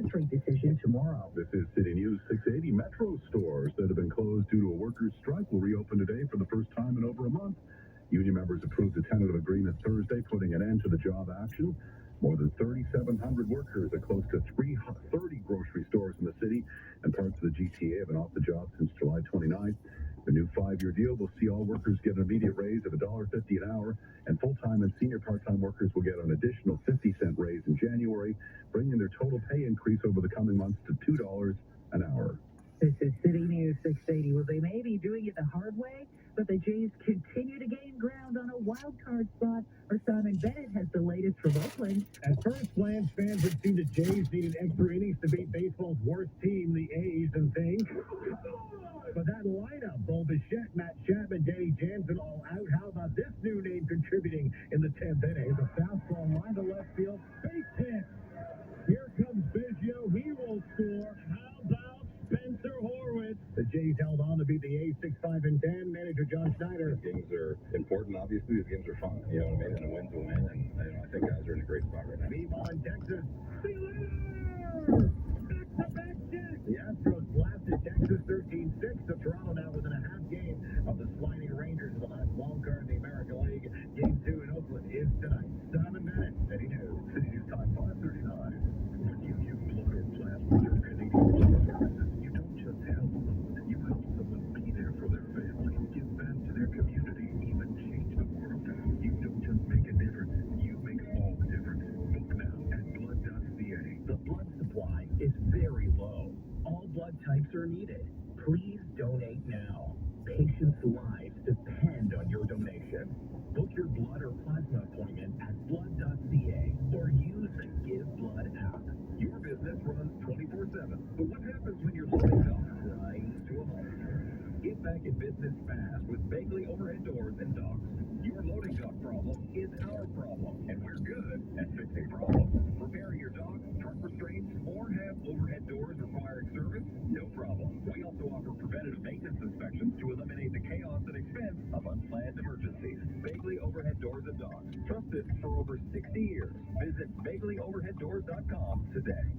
magistrate decision tomorrow. This is City News 680. Metro stores that have been closed due to a workers' strike will reopen today for the first time in over a month. Union members approved a tentative agreement Thursday, putting an end to the job action. More than 3,700 workers at close to 330 grocery stores in the city and parts of the GTA have been off the job since July 29th. The new 5-year deal will see all workers get an immediate raise of $1.50 an hour, and full-time and senior part-time workers will get an additional 50-cent raise in January, bringing their total pay increase over the coming months to $2 an hour. This is City News 680. Well, they may be doing it the hard way, but the Jays continue to gain ground on a wild card spot. Our Simon Bennett has the latest from Oakland. At first glance, fans would see the Jays needed extra innings to beat baseball's worst team, the A's, and think, but that lineup, Bo Bichette, Matt Chapman, Danny Jansen, all out. How about this new name contributing in the 10th inning? The fastball line to left field, base hit. Here comes Biggio. He will score. How about Spencer Horwitz? The Jays held on to beat the A's 6-5-10. Manager John Schneider. Games are important, obviously. These games are fun. You know what I mean? And a win's a win. And I think guys are in a great spot right now. Meanwhile, in Texas, see you later! Back-to-back jack. The Astros blasted Texas 13-6 to Toronto now within a half game of the sliding Rangers in the last wild card in the American League. Game 2 in Oakland is tonight. Simon Bennett, City News. City News Time 5:39. When you use Motor Blast for your Canadian services, you don't just help someone, you help someone be there for their family, give back to their community, even change the world. You don't just make a difference, you make all the difference. Book now at blood.ca. The blood supply is very low. All blood types are needed. Please donate now. Patients' lives depend on your donation. Book your blood or plasma appointment at blood.ca or use the Give Blood app. Your business runs 24/7, but what happens when your loading dock grinds to a halt? Get back in business fast with Bagley Overhead Doors and Docks. Your loading dock problem is our problem, and we're good at fixing problems. Repairing your dock, truck restraints, or have overhead doors requiring service? No problem. We also offer preventative maintenance inspections to eliminate the chaos and expense of unplanned emergencies. Bagley Overhead Doors and Docks. Trusted for over 60 years. Visit BagleyOverheadDoors.com today.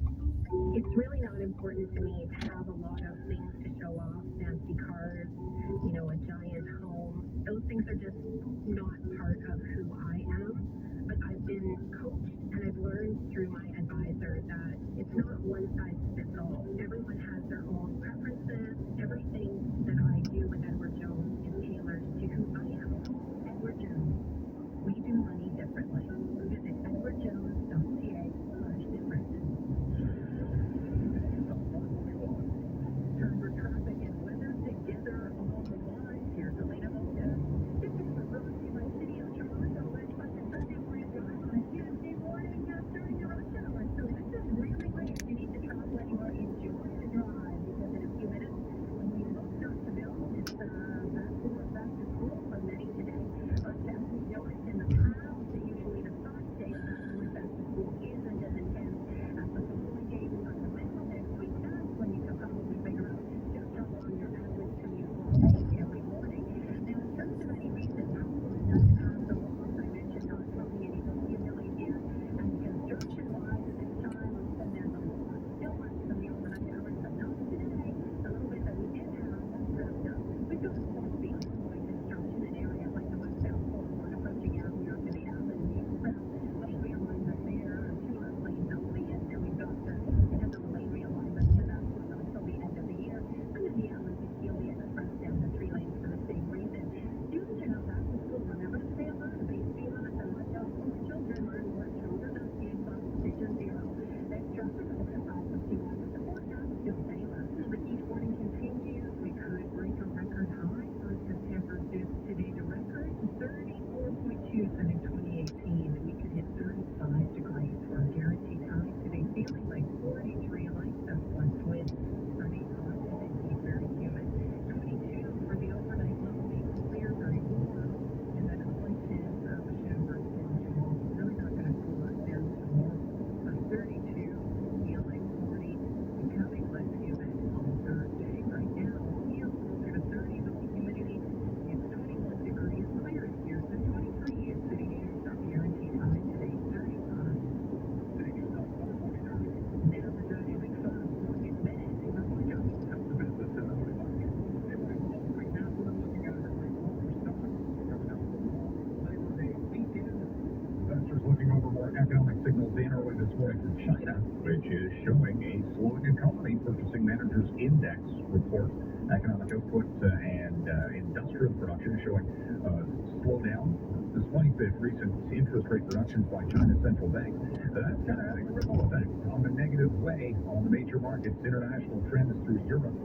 It's really not important to me to have a lot of things to show off, fancy cars, a giant home. Those things are just not part of who I am. But I've been coached and I've learned through my advisor that it's not one size fits all. Everyone has their own preferences. Everything that I do with Edward Jones is tailored to who I am. Edward Jones. We do money differently. Visit edwardjones.ca/different. Time for traffic and weather together all the time. Here's Elena Mocha. This is the road to my city of Toronto. Let's put the Sunday morning drive on a Tuesday morning during the rush hour. So this is really great. If you need to travel anywhere, enjoy the drive because in a few minutes, when we look up the bill, it's back to school for many today. But as we noticed in the past, usually the first day of back to school isn't as intense as the following days of the middle next week. That's when you can probably figure out just how long your average commute will take every morning. Now, in terms of any recent outlook, doesn't have the loss I mentioned, not probably any million here. And construction-wise, this time of the never still less than the overnight average, but not today. A little bit that we did have, that's wrapped up. We've got this morning from China, which is showing a slowing economy. Purchasing Managers Index report, economic output and industrial production showing slowdown, despite the recent interest rate reductions by China's central bank. That's kind of having a ripple effect on a negative way on the major markets. International trends through Europe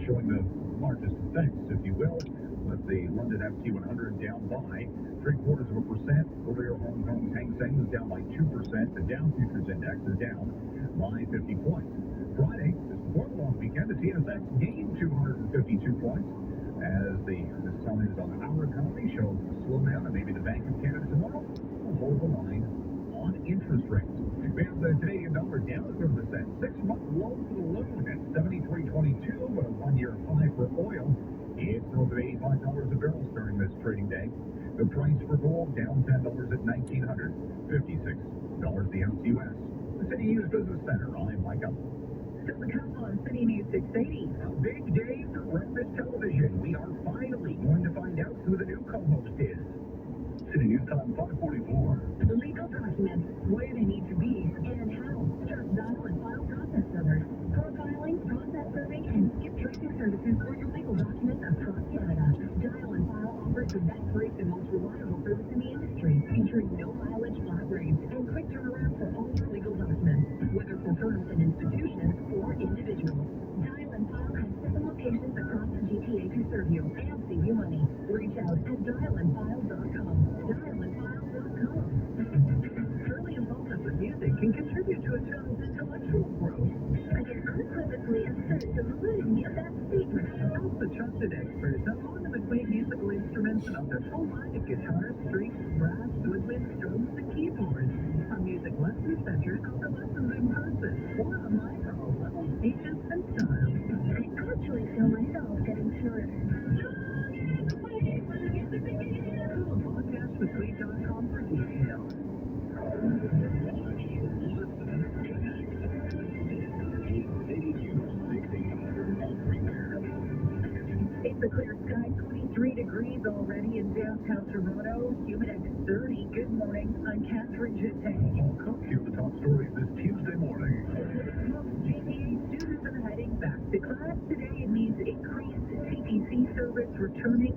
showing the largest effects, if you will, with the London FT100 down by 0.75%. Earlier, Hong Kong's Hang Seng was down by 2%. The Dow Futures Index is down by 50 points. Friday, just before the long weekend, the TSX gained 252 points as the signs on our economy show a slowdown, and maybe the Bank of Canada tomorrow will hold the line on interest rates. We have the Canadian dollar down a third of a cent. 6-month low for the loan at 73.22, but a 1-year high for oil. It's north of $85 a barrel starting this trading day. The price for gold down $10 at $1,956 the ounce U.S. The City News Business Center. I'm Mike Up. Still to come on City News 680. A big day for breakfast television. We are finally going to find out who the new co-host is. City News Time 544. Legal documents, where they need to be, and how. Just dial and file process numbers. Profiling, process serving, and skip tracing services for your legal documents across Canada. Dial and file offers the best rates and most reliable service in the industry, featuring no mileage flat rates and quick turnaround for all your legal documents, whether for firms and institutions or individuals. Dial and file has 7 locations across the GTA to serve you and save you money. Reach out at dialandfile.com. Dialandfile.com. Early involvement with music can contribute to a child's intellectual growth. I can unequivocally assert the validity of that statement. Ask the trusted experts on ornament musical instruments and of their full line of guitars, strings, brass, woodwinds, drums, and keyboards. Our music lesson centers offer lessons in person or online for all levels, ages, and styles. I actually feel myself getting shorter. Google Podcast with Tweet.com for details. It's a clear sky, 23 degrees already in downtown Toronto, humid at 30. Good morning, I'm Catherine Jette. Paul Cook, here are the top stories this Tuesday morning. Most GPA students are heading back to class today. It means increased TTC service returning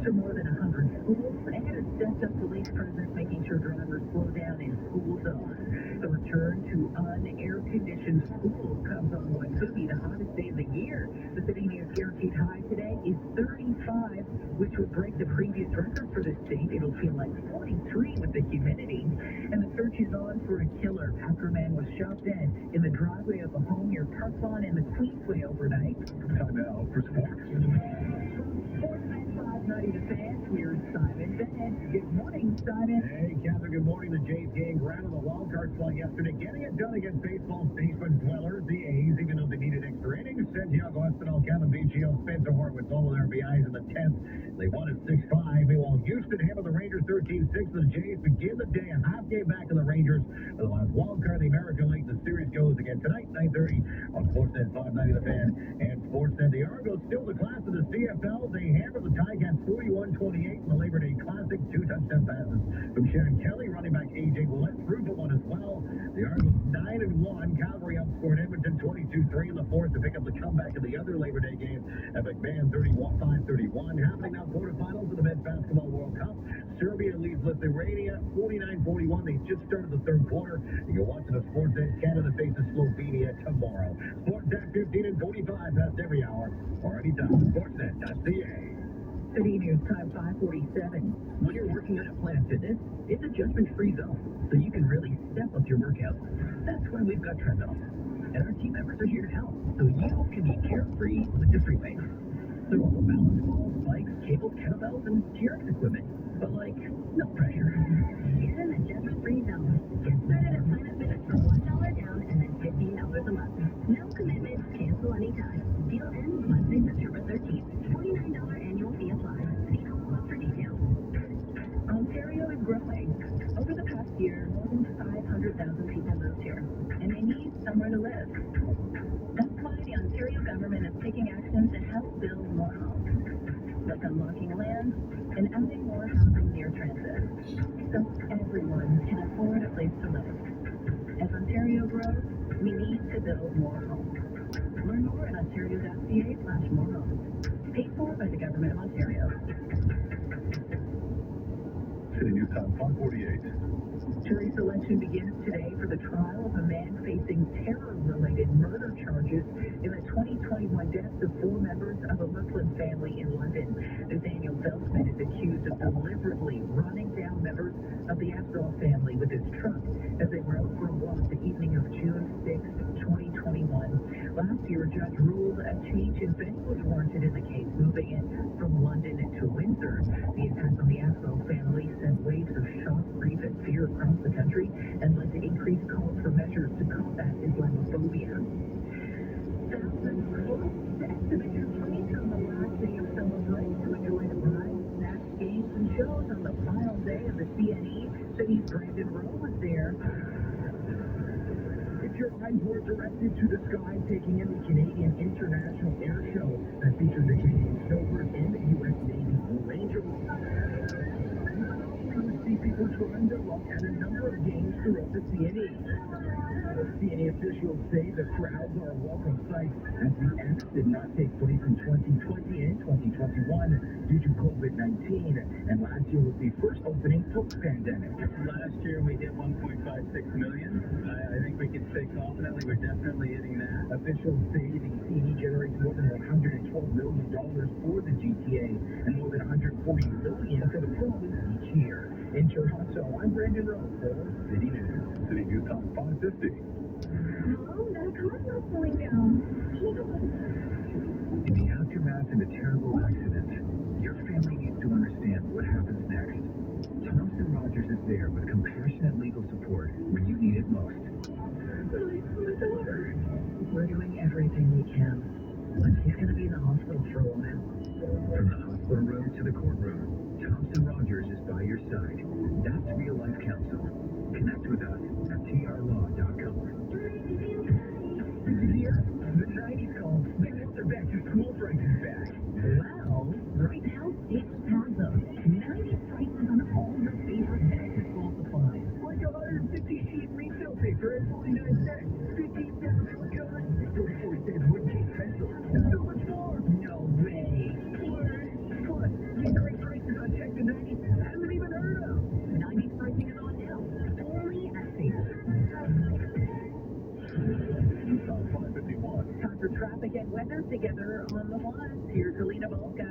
to more than 100 schools. And a stepped-up police presence making sure drivers slow down in school zones. The return to un-air-conditioned schools comes on what could be the hottest day of the year. The City News guaranteed high today is 35, which would break the previous record for the state. It'll feel like 43 with the humidity. And the search is on for a killer after a man was shot dead in the driveway of a home near Parklawn in the Queensway overnight. Time now for sports. Sportsman 590 The Fan, here's Simon Bennett. Good morning, Simon. Hey, Catherine, good morning. The Jays gained ground on the wild card slot yesterday, getting it done against baseball's basement dwellers, the A's, even though they needed extra innings. Santiago Espinal, Kevin Biggio, Spencer Horwitz, all of their RBIs in the 10th. They won at 6-5. Meanwhile, Houston hammered the Rangers 13-6. The Jays begin the day a half game back in the Rangers for the last wild card in the American League. The series goes again tonight, 9:30 on Sportsnet 590 The Fan and Sportsnet. The Argos still the class of the CFL. They hammered the Ticats 41-28 in the Labor Day Classic. 2 touchdown passes from Sharon Kelly. Running back A.J. Willett threw for one as well. The Argos 9-1. Calgary outscored Edmonton 22-3 in the fourth to pick up the comeback of the other Labor Day game at McMahon 5-31. Happening now quarterfinals of the Men's Basketball World Cup. Serbia leads Lithuania 49-41. They just started the third quarter. You can watch it on Sportsnet. Canada faces Slovenia tomorrow. Sportsnet 15 and 45 past every hour or anytime. Sportsnet.ca. City News Time 547. When you're working out at Planet Fitness, it's a judgment-free zone, so you can really step up your workout. That's why we've got treadmills. And our team members are here to help, so you can be carefree with the free weights. There are also balance balls, bikes, cables, kettlebells, and TRX equipment. But, no pressure. Get in the judgment-free zone. Get started at Planet Fitness for $1 down and then $15 a month. No commitment, cancel anytime. Deal ends Monday, September 13th. $29 annual fee applies. See Home Club for details. Ontario is growing. Over the past year, more than 500,000 people moved here, and they need somewhere to live. That's why the Ontario government is taking action to help build more homes, like unlocking land and adding more housing near transit, so everyone can afford a place to live. As Ontario grows, we need to build more homes. Learn more at ontario.ca/more homes. Paid for by the Government of Ontario. City News Time 548. Jury selection begins today for the trial of a man facing terror-related murder charges in the 2021 deaths of 4 members of a Muslim family in London. Nathaniel Beltzman is accused of deliberately running down members of the Afzaal family with his truck as they were out for a walk the evening of June 6, 2021. Last year, a judge ruled a change in venue was warranted in the case, moving it from London to Windsor. The attack on the Afzaal family sent waves of shock, grief, and fear across the country and led to increased calls for measures to combat Islamophobia. Thousands closed exhibition streets on the last day of summer break to enjoy the rides, snacks, games, and shows on the final day of the CNE. City's Brandon Rowe was there. If your eyes were directed to the sky, taking in the Canadian International Air Show that features the Canadian Snowbird and the U.S. Navy Blue Angels. You would see people trying their luck at a number of games throughout the CNE. CNE officials say the crowds are a welcome sight as the X did not take place in 2020 and 2021 due to COVID-19, and last year was the first opening post-pandemic. Last year we did 1.56 million. I think we can say confidently we're definitely hitting that. Officials say the CNE generates more than $112 million for the GTA and more than $140 million for the province each year. In Toronto, I'm Brandon Rowe for City News. City News Time 550. Mom, that car's not slowing down. In the aftermath of a terrible accident, your family needs to understand what happens next. Thompson Rogers is there with compassionate legal support when you need it most. My daughter. We're doing everything we can, but he's going to be in the hospital for a while. From the hospital room to the courtroom, Thompson Rogers is by your side. That's real life counsel. Connect with us at trlaw.com. Here, the 90s call. They want their back to school prices back. Well, right now, it's Plaza. 90 prices on all your favorite back to school supplies. Like 150 sheet retail paper at 49 cents. 15 cents for guns. 44 cents wood case pencils. And so much more. No way. Plus, get great prices on tech the 90s haven't even heard of. 90 pricing is on now. Only at Safeway. News Time 551. Time for traffic and weather together on the ones. Here's Helena Volka.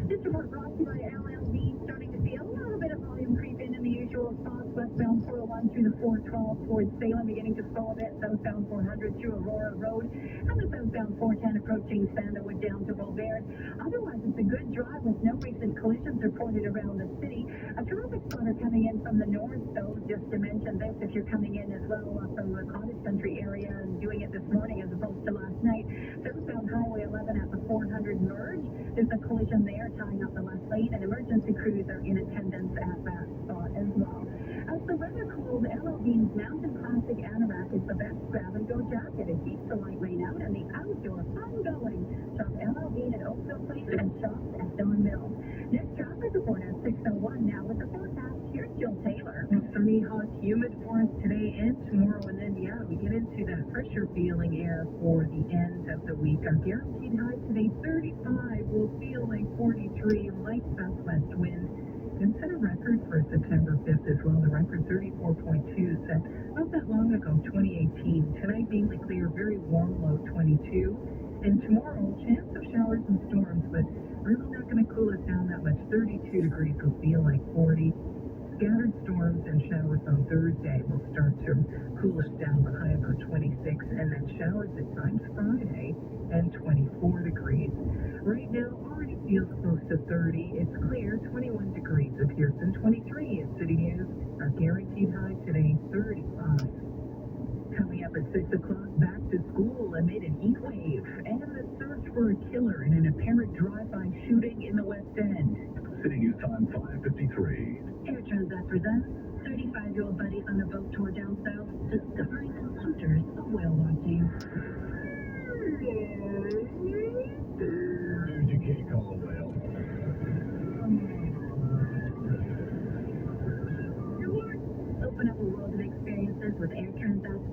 This report brought to you by LLB. Starting to see a little bit of volume creep in the usual spots. Westbound 401 through the 412 towards Salem, beginning to slow a bit. Southbound 400 through Aurora Road. And the southbound 410 approaching Sandalwood down to Beauvert. Otherwise, it's a good drive with no recent collisions reported around the city. A traffic spotter coming in from the north, though, just to mention this, if you're coming in as well from the Cottage Country area and doing it this morning as opposed to last night. Southbound Highway 11 at the 400 merge. There's a collision there tying up the left lane, and emergency crews are in attendance at that spot as well. As the weather cooled, LLB's Mountain Classic Anorak is the best grab-and-go jacket. It keeps the light rain out and the outdoor fun going. Shop LLB at Oakville Place and shops at Don Mills. Next traffic report at 6:01 now with the forecast. Here's Jill Taylor. Sunny, hot, humid for us today and tomorrow, and then, we get into that pressure feeling air for the end of the week. Our guaranteed high today, 35, will feel like 43, light southwest wind. And set a record for September 5th as well. The record 34.2 set not that long ago, 2018. Tonight mainly clear, very warm low, 22. And tomorrow, chance of showers and storms, but really not going to cool us down that much. 32 degrees will feel like 40. Scattered storms and showers on Thursday will start to cool us down, the high about 26, and then showers at times Friday and 24 degrees. Right now, already feels close to 30. It's clear, 21 degrees at Pearson, 23 at City News. Our guaranteed high today, 35. Coming up at 6 o'clock, back to school amid an heat wave and the search for a killer in an apparent drive-by shooting in the West End. City News Time 553. Air Transat presents 35-year-old buddies on a boat tour down south, discovering the hunters of whale watching. Dude, you can't call a whale. Open up a world of experiences with Air Transat's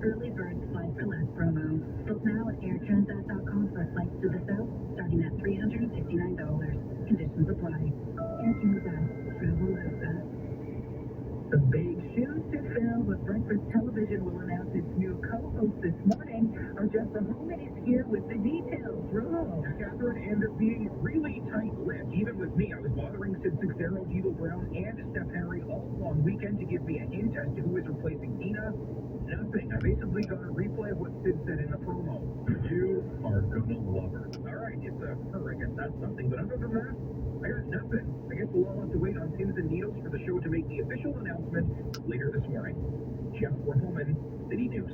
to the south, starting at $369. Conditions apply. Canada, travel fast. The big shoes to fill, but Breakfast Television will announce its new co-host this morning. Our Jeff Homan is here with the details. Roll. Catherine, and being really tight-lipped. Even with me, I was bothering Sid Sixero, D'Lo Brown, and Steph Henry all long weekend to give me a hint as to who is replacing Dina. Nothing. I basically got a replay of what Sid said in the promo. You are gonna love her. All right, it's a her. I guess that's something. But other than that, I got nothing. I guess we'll all have to wait on Pins and Needles for the show to make the official announcement later this morning. Jeff Homan, City News.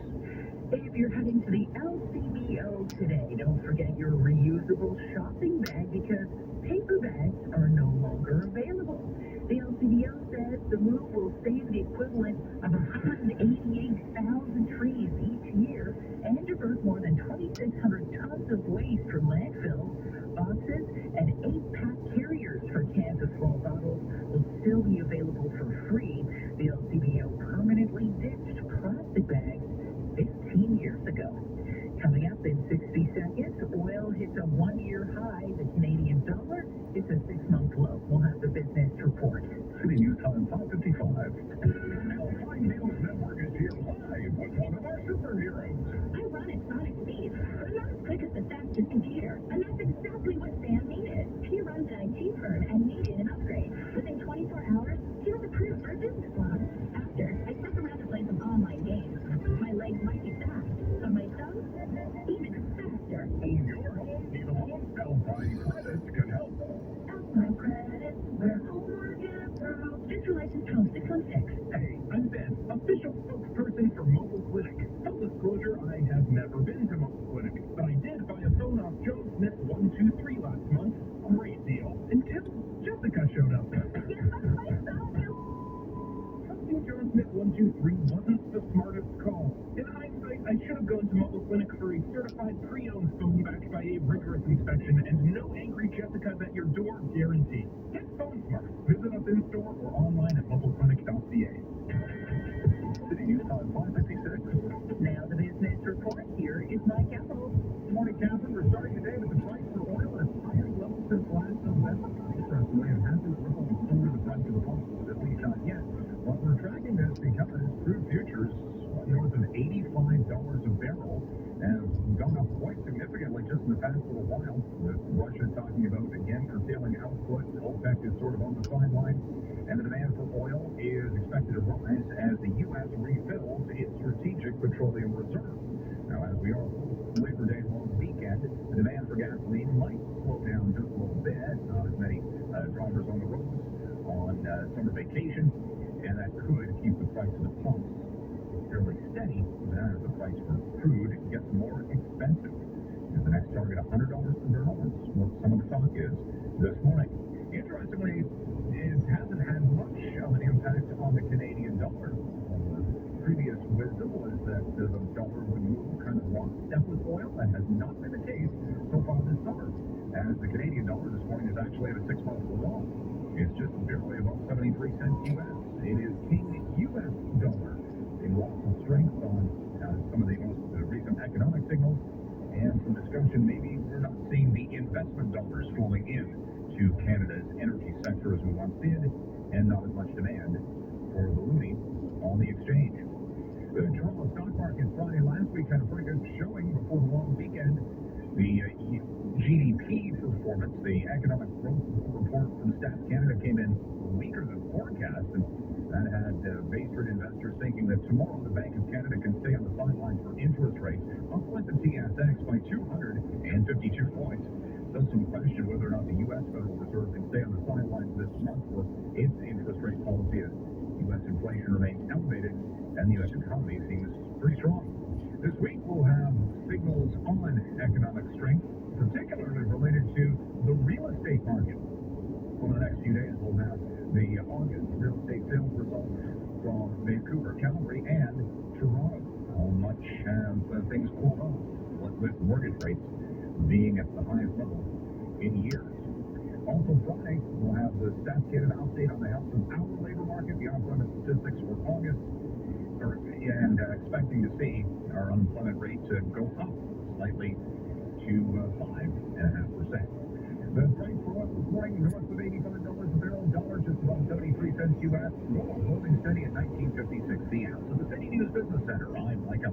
If you're heading to the LCBO today, don't forget your reusable shopping bag because paper bags are no longer available. The LCBO says the move will save the equivalent of 188,000 trees each year and divert more than 2,600 tons of waste from landfills. Boxes and 8-pack carriers for cans of small bottles will still be available for free. The LCBO permanently ditched plastic bags 15 years ago. Coming up in 60 seconds, oil hits a one-year high. The Canadian dollar is a 6-month low. We'll have the business report. City News Time 5:55. Alpine News Network is here live with one of our superheroes. I run at sonic speed, but not as quick as the fastest computer, and that's exactly what Sam needed. He runs an IT firm and needed an upgrade. Within 24 hours, he was approved for a business loan. After, I stuck around to play some online games. My legs might be fast, but my thumbs, even faster. Own your home, need a home? Alpine Credit can help. Alpine Credit, where homework is through. Just licensed home 616. Hey, I'm Ben, official spokesperson for Mobile Clinic. Full disclosure, I have never been to Mobile Clinic, but I did buy a phone off Joe Smith 123 last month. Great deal. Until Jessica showed up. Trusting Joe Smith 123 wasn't the smartest call. In hindsight, I should have gone to Mobile Clinic for a certified pre-owned phone backed by a rigorous inspection and no angry Jessicas at your door guarantee. Get phone smart. Visit us in store or online at mobileclinic.ca. City News Time 5:56. Now the business report. Here is Mike Apple. Good morning, Catherine. We're starting today with the price for oil at its highest level since last November. Interestingly, it hasn't rippled over the price of the pump, at least not yet. But we're tracking this because crude futures north of $85 a barrel have gone up quite significantly just in the past little while, with Russia talking about again curtailing output. OPEC is sort of on the sidelines, and the demand for oil is expected to rise as the U.S. refills its strategic petroleum reserve. Now, as we are Labor Day long weekend, the demand for gasoline might slow down just a little bit. Not as many drivers on the roads on summer vacation, and that could keep the price of the pumps fairly steady, even as the price for crude gets more expensive. Is the next target $100 per barrel? That's what some of the talk is this morning. Interestingly, it hasn't had much of an impact on the Canadian dollar. Previous wisdom was that the dollar would move kind of lockstep with oil. That has not been the case so far this summer, as the Canadian dollar this morning is actually at a 6-month low. It's just barely above 73 cents U.S. It is king U.S. dollar. They lost some strength on some of the most recent economic signals, and some discussion maybe we're not seeing the investment dollars flowing in to Canada's energy sector as we once did, and not as much demand for the loonie on the exchange. The Toronto stock market Friday last week had a pretty good showing before the long weekend. The GDP performance, the economic growth report from Stats Canada came in weaker than forecast, and that had Bay Street investors thinking that tomorrow the Bank of Canada can stay on the sidelines for interest rates, upwent the TSX by 252 points. Does some question whether or not the U.S. Federal Reserve can stay on the sidelines this month for its interest rate policy as U.S. inflation remains elevated and the U.S. economy seems pretty strong. This week we'll have signals on economic strength, particularly related to the real estate market. Over the next few days we'll have the August real estate sales results from Vancouver, Calgary, and Toronto. How much have things cooled off with mortgage rates being at the highest level in years? Also Friday, we'll have the Stats Canada update on the health of our labor market, the unemployment statistics for August, and expecting to see our unemployment rate to go up slightly to to 5.5%. The price for oil this morning north of $85 a barrel, dollar just about 73 cents U.S. Gold holding steady at 19.56 the ounce. In the City News Business Center, I'm Micah.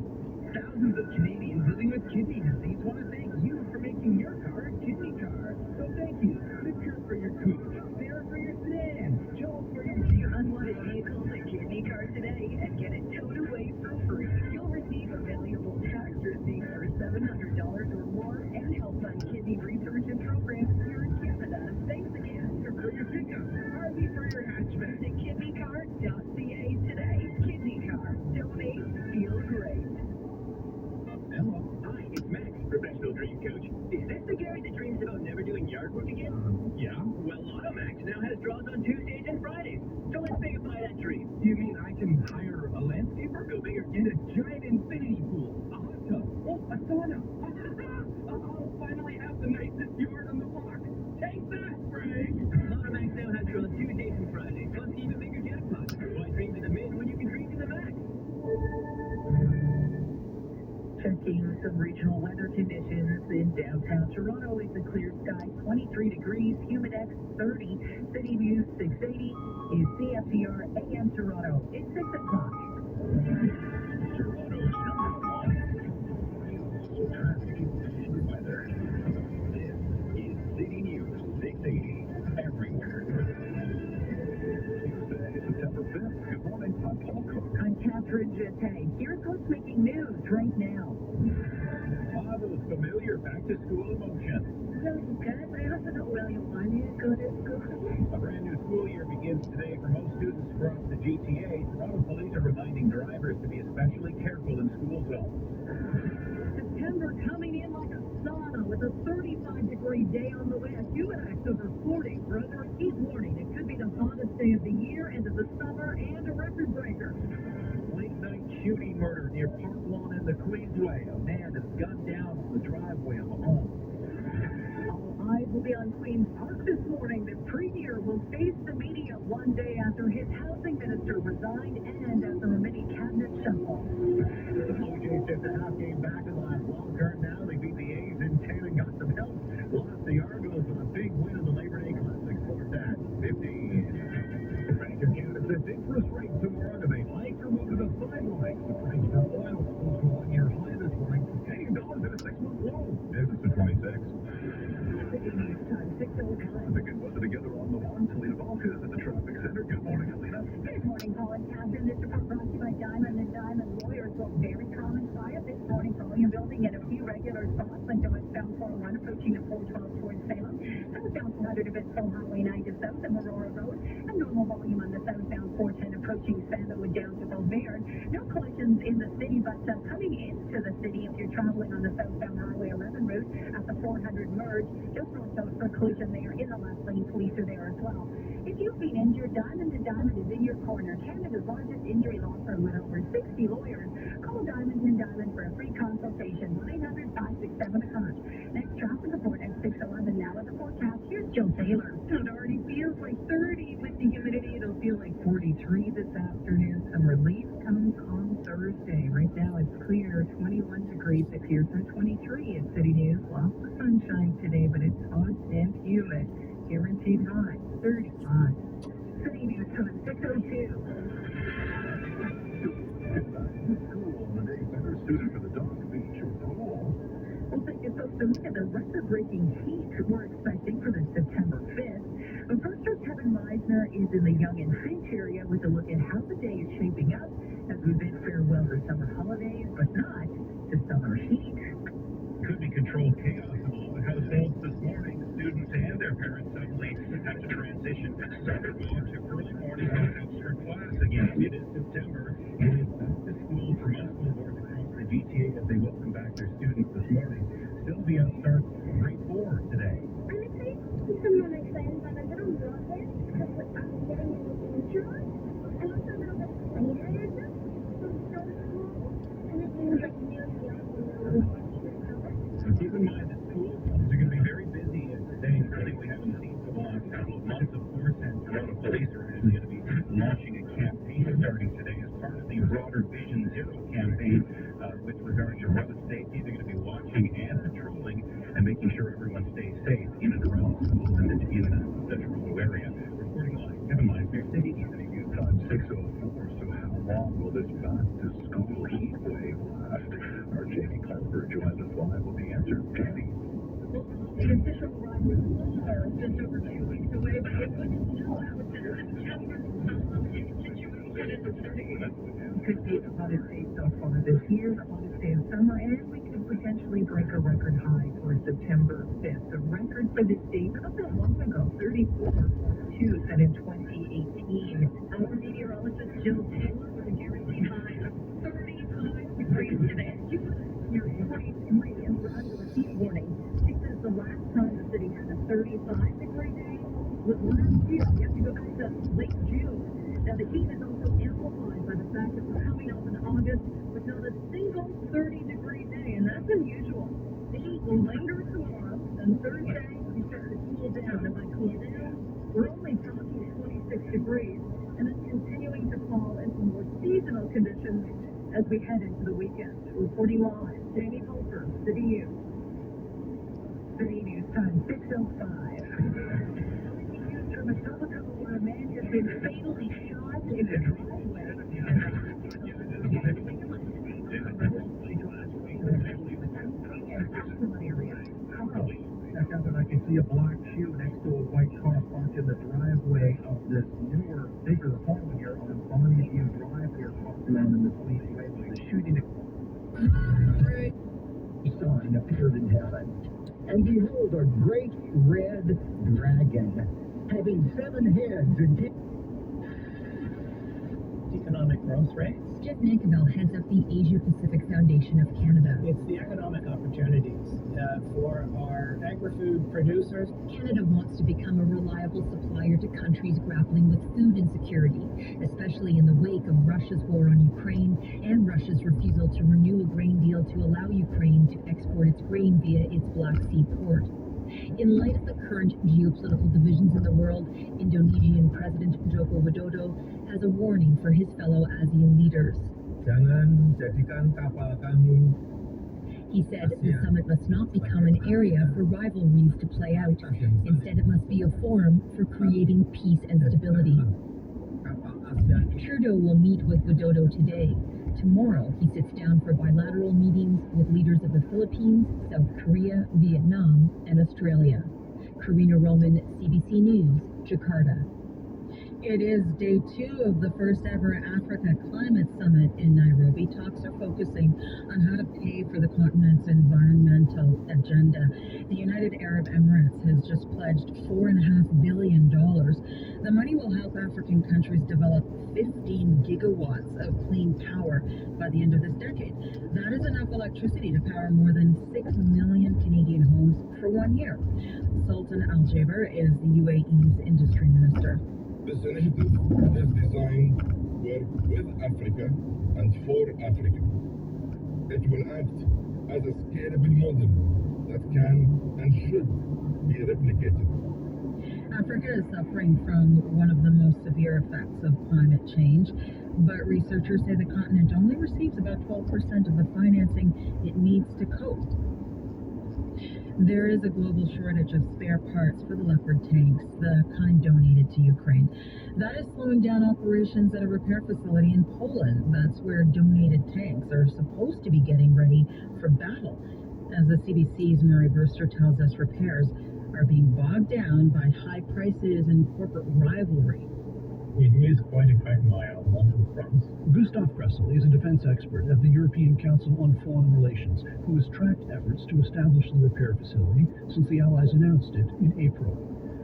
Thousands of Canadians living with kidney disease want to thank you for making your car a kidney car. So thank you. Victor for your coupe, Sarah for your sedan, Joel for your Jeep. Unwanted vehicles a kidney car today and get it towed away for free. You'll receive a valuable tax receipt for $700 or more and help fund kidney research and programs here in Canada. Thanks again for your pickup, Harvey for your hatchback. Visit kidneycar.ca today. Kidney Car. Donate. Feel great. Hello. Hi, it's Max, professional dream coach. Is this the guy that dreams about never doing yard work again? Yeah. Well, AutoMax now has draws on Tuesdays and Fridays. So let's magnify that dream. You mean I can hire a landscaper? Go bigger. Get a giant infinity pool, a hot tub, oh, a sauna. I'll finally have the nicest yard on the block. Take that, Frank. AutoMax now has draws Tuesdays and Fridays, plus even bigger jackpots. Why dream to the min when you can dream to the max? Checking some regional weather conditions in downtown Toronto. It's a clear sky, 23 degrees, humidex 30, City View 680 is CFTR AM Toronto. It's 6 o'clock. Toronto's #1 traffic and weather. This is City News 680 everywhere. Tuesday, September 5th. Good morning. I'm Paul Cook. I'm Catherine Jeté. Here's what's making news right now. Those familiar back-to-school emotions. Really good. I also don't really want to go to school. A brand new school year begins today for most students across the GTA. Toronto police are reminding drivers to be especially careful in school zones. September coming in like a sauna with a 35-degree day on the west. UNX over 40. Brother, heat warning. It could be the hottest day of the year, end of the summer, and a record breaker. Late-night shooting murder near Park Lawn in the Queensway. A man is gunned down on the driveway of a home. All eyes will be on Queen's Park this morning. The premier will face the media one day after his housing minister resigned and after a mini cabinet shuffle. The Blue Jays just a half game back in the last long term now. They beat the A's in 10 and got some help. Lost the Argos with a big win in the Labor Day Classic. Sports at 15. Bank of Canada says interest rates tomorrow to be hiked or moved to the sidelines. The price for oil close to a one-year high this morning. Canadian dollars at a 6-month low. This is the 26. Time 6:05. The good weather together on the one. Selena Balkas at the traffic center. Good morning, Alina. Good morning, Paul and Catherine. This report brought to you by Diamond and Diamond Lawyers. Well, very common quiet this morning. Volume building at a few regular spots like the westbound 401 approaching the 412 towards Salem. Southbound 400 a bit full Highway 90 south of Aurora Road. And normal volume on the southbound 410 approaching Sandalwood down to Beauvaird. No collisions in the city, but coming into the city if you're traveling on the southbound Highway 11 route at the 400 merge, just north of for collision there in the left lane. Police are there as well. If you've been injured, Diamond and Diamond is in your corner. Canada's largest injury law firm with over 60 lawyers. Call Diamond and Diamond for a free consultation. 1-800-567-HUNCH. Next traffic report at 6:11. Now at the forecast, here's Joe Taylor. It already feels like 30 with the humidity. It'll feel like 43 this afternoon. Some relief comes on Thursday. Right now it's clear, 21 degrees. It clears from 23 at City News. Lots of sunshine today, but it's hot and humid. Guaranteed high, 35. City News time 6:02. School on the day center suited for the dog beach or pool. We'll take you folks a look at the record-breaking heat we're expecting for the September 5th. But first, our Kevin Meisner is in the Yonge and Finch area with a look at how the day is shaping up as we bid farewell to summer holidays, but not to summer heat. Could be controlled chaos in a lot of households this morning. Students and their parents suddenly have to transition from summer mode to early morning pickups for class again. It is September. It is back to school for most school boards across the GTA as they welcome back their students this morning. Sylvia starts grade 4 today. I'm excited to see some of my friends on a little roller because I'm getting a new future. And also a little bit later, so cool. And it means like new So keep in mind that schools are going to be very busy today, something we haven't seen for the last couple of months, of course, and Toronto Police are actually going to be launching a campaign starting today as part of the broader Vision Zero campaign with regard to road safety. They're going to be watching and patrolling 6:04. So how long will this back-to-school heat wave last? Our Jamie Culver joins us live with the answer. Jamie. The official arrival is just over 2 weeks away, but it would still have a situation in the city. Could be the hottest day so far this year, the hottest day of summer, and we could potentially break a record high for September 5th. The record for this date not that long ago, 34.2, set in 2018. Our meteorologist Jill Taylor with a guaranteed high of 35 degrees today. You're 43 and we're under a heat warning. She says the last time the city had a 35-degree day was last year. You have to go back to late June. Now, the heat is also amplified by the fact that we're coming up in August with not a single 30-degree day, and that's unusual. The heat will linger tomorrow, and Thursday we start to cool down. And by cool down, we're only talking 26 degrees, and it's continuing to fall into more seasonal conditions as we head into the weekend. Reporting live, Jamie Holter, City News. City News time, 6:05. From Etobicoke, where a man has been fatally shot in the driveway. Check out that I can see a black shoe next to a white car parked in the driveway of this newer, bigger home here on Bonnie View Drive here, around in the Sweet Way where the shooting sign appeared in heaven. And behold, a great red dragon, having 7 heads and economic growth rates. Jeff Nankivell heads up the Asia Pacific Foundation of Canada. It's the economic opportunities for our agri-food producers. Canada wants to become a reliable supplier to countries grappling with food insecurity, especially in the wake of Russia's war on Ukraine and Russia's refusal to renew a grain deal to allow Ukraine to export its grain via its Black Sea port. In light of the current geopolitical divisions in the world, Indonesian President Joko Widodo has a warning for his fellow ASEAN leaders. Jangan jadikan kapal kami. He said the summit must not become an area for rivalries to play out. Instead, it must be a forum for creating peace and stability. Trudeau will meet with Widodo today. Tomorrow, he sits down for bilateral meetings with leaders of the Philippines, South Korea, Vietnam, and Australia. Karina Roman, CBC News, Jakarta. It is day 2 of the first ever Africa Climate Summit in Nairobi. Talks are focusing on how to pay for the continent's environmental agenda. The United Arab Emirates has just pledged $4.5 billion. The money will help African countries develop 15 gigawatts of clean power by the end of this decade. That is enough electricity to power more than 6 million Canadian homes for 1 year. Sultan Al Jaber is the UAE's industry minister. This initiative is designed to work with Africa and for Africa. It will act as a scalable model that can and should be replicated. Africa is suffering from one of the most severe effects of climate change, but researchers say the continent only receives about 12% of the financing it needs to cope. There is a global shortage of spare parts for the Leopard tanks, the kind donated to Ukraine. That is slowing down operations at a repair facility in Poland. That's where donated tanks are supposed to be getting ready for battle. As the CBC's Murray Brewster tells us, repairs are being bogged down by high prices and corporate rivalry. It is quite a quagmire on multiple fronts. Gustav Gressel is a defense expert at the European Council on Foreign Relations, who has tracked efforts to establish the repair facility since the Allies announced it in April.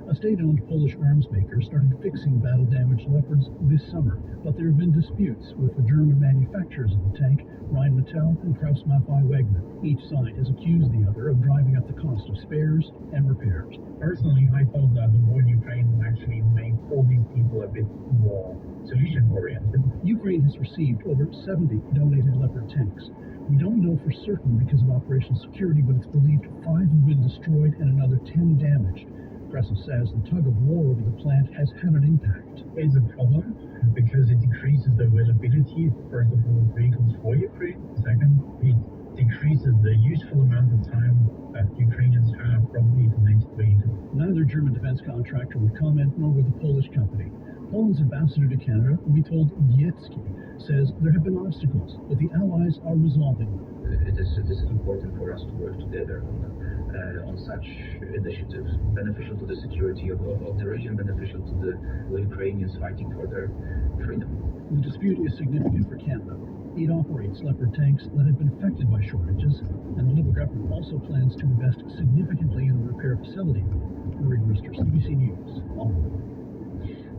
A state-owned Polish arms maker started fixing battle-damaged Leopards this summer, but there have been disputes with the German manufacturers of the tank, Rheinmetall and Krauss-Maffei-Wegmann. Each side has accused the other of driving up the cost of spares and repairs. Personally, I thought that the war in Ukraine actually made all these people a bit more solution-oriented. Ukraine has received over 70 donated Leopard tanks. We don't know for certain because of operational security, but it's believed 5 have been destroyed and another 10 damaged. Gressel says the tug of war over the plant has had an impact. It's a problem because it decreases the availability, first of all, of vehicles for Ukraine. Second, it decreases the useful amount of time that Ukrainians have from each next vehicle. Neither German defense contractor would comment, nor would the Polish company. Poland's ambassador to Canada, we told Yiecki, says there have been obstacles, but the Allies are resolving them. It is important for us to work together on such initiatives, beneficial to the security of the region, beneficial to the Ukrainians fighting for their freedom. The dispute is significant for Canada. It operates Leopard tanks that have been affected by shortages, and the Liberal government also plans to invest significantly in the repair facility. Marie Brewster, CBC News, Ottawa.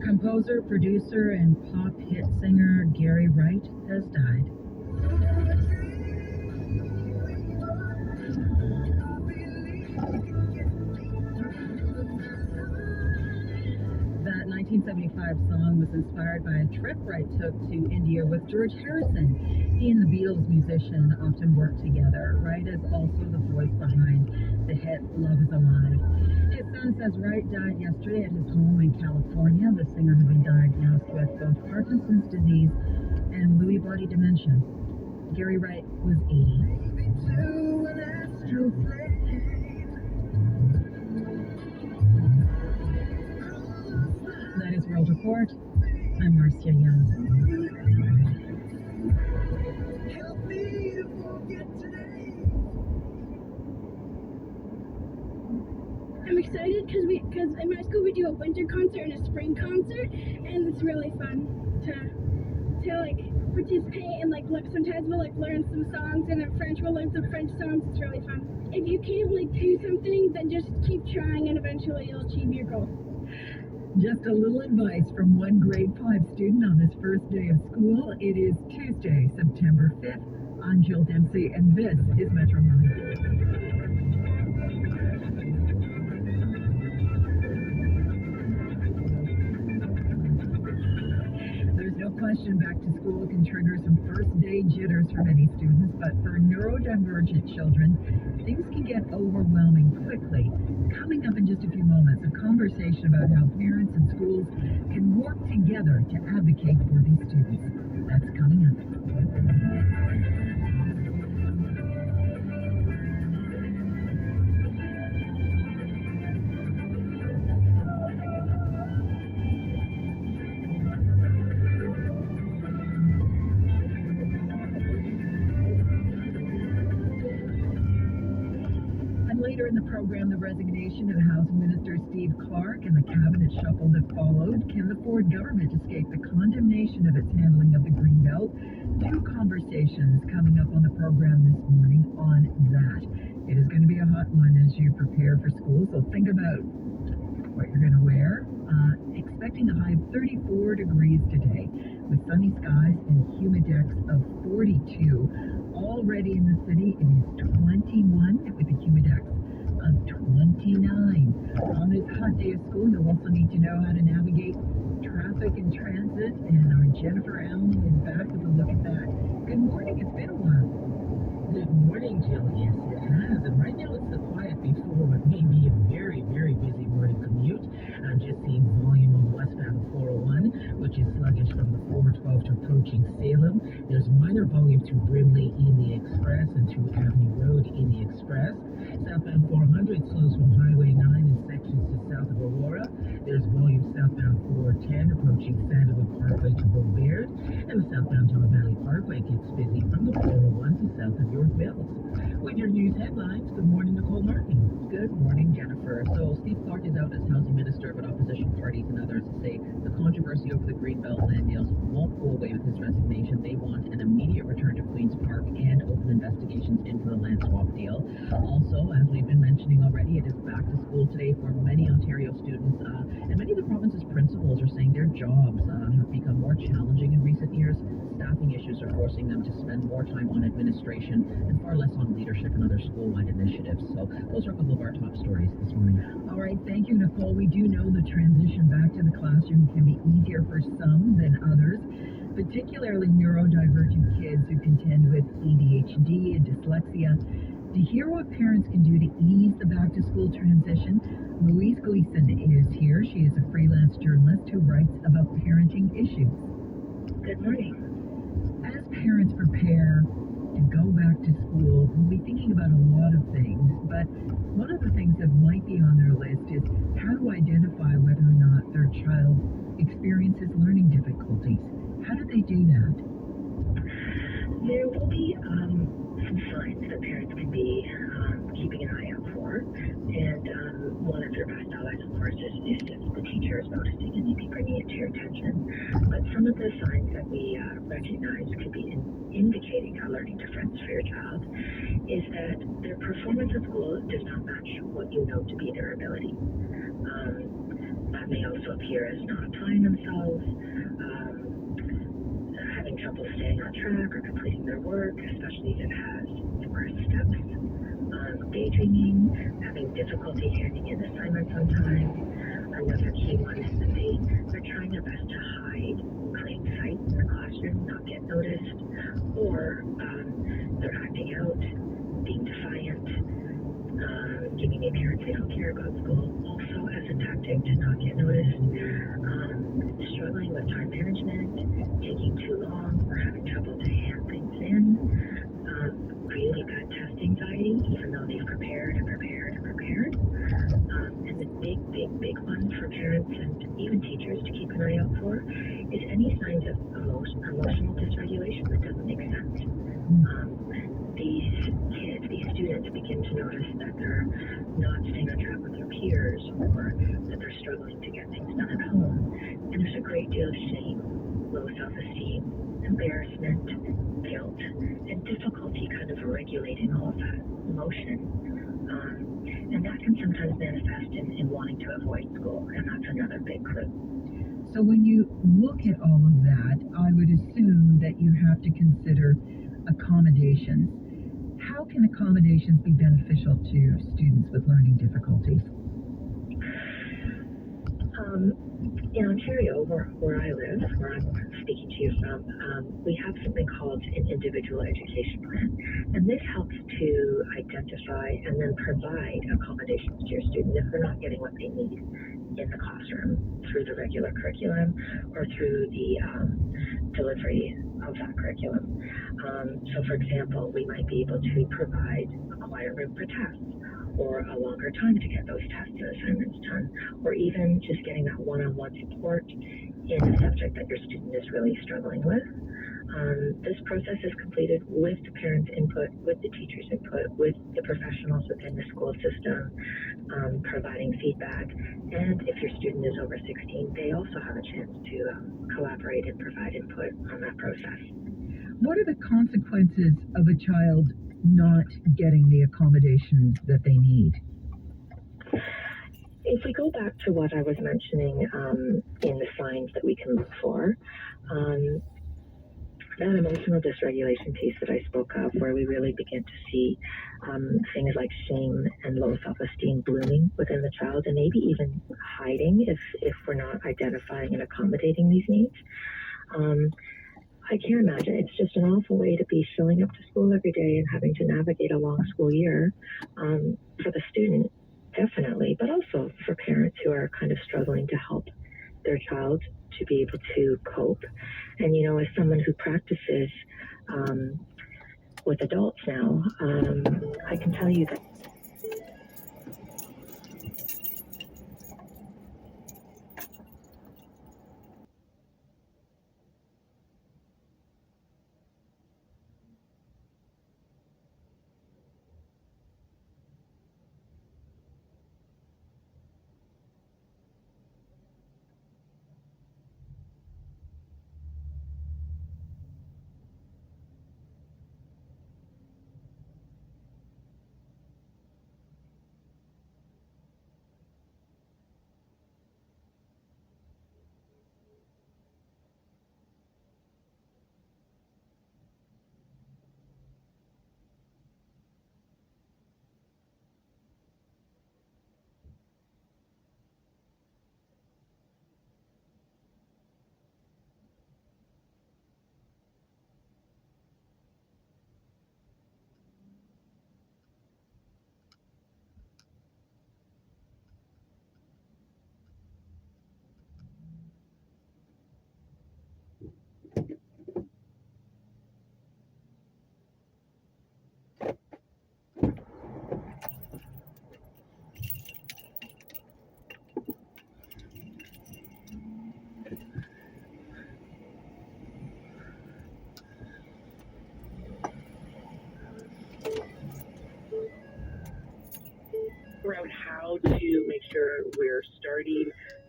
Composer, producer, and pop hit singer Gary Wright has died. That 1975 song was inspired by a trip Wright took to India with George Harrison. He and the Beatles musician often worked together. Wright is also the voice behind the hit Love Is Alive. His son says Wright died yesterday at his home in California. The singer had been diagnosed with both Parkinson's disease and Lewy body dementia. Gary Wright was 80. That is World Report. I'm Marcia Young. I'm excited because in my school we do a winter concert and a spring concert, and it's really fun to like participate and like sometimes we'll like learn some songs, and in French we'll learn some French songs. It's really fun. If you can't like do something, then just keep trying and eventually you'll achieve your goal. Just a little advice from one grade 5 student on this first day of school. It is Tuesday, September 5th. I'm Jill Dempsey, and this is Metro News. There's no question back to school can trigger some first-day jitters for many students, but for neurodivergent children, things can get overwhelming quickly. Coming up in just a few moments, a conversation about how parents and schools can work together to advocate for these students. That's coming up. Later in the program, the resignation of Housing Minister Steve Clark and the cabinet shuffle that followed. Can the Ford government escape the condemnation of its handling of the Greenbelt? Two conversations coming up on the program this morning on that. It is going to be a hot one as you prepare for school, so think about what you're going to wear. Expecting a high of 34 degrees today with sunny skies and humidex of 42. Already in the city, it is 21 with a humidex of 29. On this hot day of school, you'll also need to know how to navigate traffic and transit, and our Jennifer Allen is back with a look at that. Good morning, it's been a while. Good morning, Jill. Yes, it has. And right now it's the quiet before what may be a very, very busy morning commute. I'm just seeing volume of westbound 401, which is sluggish from the 412 to approaching Salem. There's minor volume to Brimley in the Express and to Avenue Road in the Express. Southbound 400 slows from Highway 9 in sections to south of Aurora. There's volume southbound 410 approaching Sandalwood Parkway to Beauvert. And the southbound John Valley Parkway gets busy from the 401 to south of York Mills. With your news headlines, good morning, Nicole Martin. Good morning, Jennifer. So Steve Clark is out as housing minister, but opposition parties and others say the controversy over the Greenbelt land deals won't go away with his resignation. They want an immediate return to Queen's Park and open investigations into the land swap deal. Also, as we've been mentioning already, it is back to school today for many Ontario students, and many of the province's principals are saying their jobs have become more challenging in recent years. Staffing issues are forcing them to spend more time on administration and far less on leadership and other school-wide initiatives. So those are a couple of our top stories this morning. All right, thank you, Nicole. We do know the transition back to the classroom can be easier for some than others, particularly neurodivergent kids who contend with ADHD and dyslexia. To hear what parents can do to ease the back-to-school transition, Louise Gleason is here. She is a freelance journalist who writes about parenting issues. Good morning. As parents prepare to go back to school, we'll be thinking about a lot of things, but one of the things that might be on their list is how to identify whether or not their child experiences experiences learning difficulties. How do they do that? There will be some signs that parents can be keeping an eye out for. And one of their best allies, of course, is if the teacher is noticing and maybe bringing it to your attention. But some of the signs that we recognize could be indicating a learning difference for your child is that their performance at school does not match what you know to be their ability. That may also appear as not applying themselves, having trouble staying on track or completing their work, especially if it has numerous steps, daydreaming, having difficulty handing in assignments on time. Another key one is that they're trying their best to hide plain sight in the classroom, not get noticed, or they're acting out, being defiant, giving the appearance they don't care about school, also as a tactic to not get noticed, struggling with time management, taking too long, or having trouble to hand things in, really bad test anxiety, even though they've prepared and prepared and prepared. And the big one for parents and even teachers to keep an eye out for is any signs of emotional dysregulation that doesn't make sense. These kids, these students begin to notice that they're not staying on track with their peers or that they're struggling to get things done at home. And there's a great deal of shame, low self-esteem, embarrassment, guilt, and difficulty kind of regulating all of that emotion. And that can sometimes manifest in wanting to avoid school, and that's another big clue. So when you look at all of that, I would assume that you have to consider accommodations. How can accommodations be beneficial to students with learning difficulties? In Ontario, where I live, where I'm speaking to you from, we have something called an individual education plan. And this helps to identify and then provide accommodations to your student if they're not getting what they need in the classroom through the regular curriculum or through the delivery of that curriculum. So, for example, we might be able to provide a quiet room for tests, or a longer time to get those tests and assignments done, or even just getting that one-on-one support in a subject that your student is really struggling with. This process is completed with the parents' input, with the teachers' input, with the professionals within the school system providing feedback. And if your student is over 16, they also have a chance to collaborate and provide input on that process. What are the consequences of a child not getting the accommodations that they need? If we go back to what I was mentioning in the signs that we can look for, that emotional dysregulation piece that I spoke of, where we really begin to see things like shame and low self-esteem blooming within the child, and maybe even hiding if we're not identifying and accommodating these needs. I can't imagine. It's just an awful way to be showing up to school every day and having to navigate a long school year for the student, definitely, but also for parents who are kind of struggling to help their child to be able to cope. And, you know, as someone who practices with adults now, I can tell you that make sure we're starting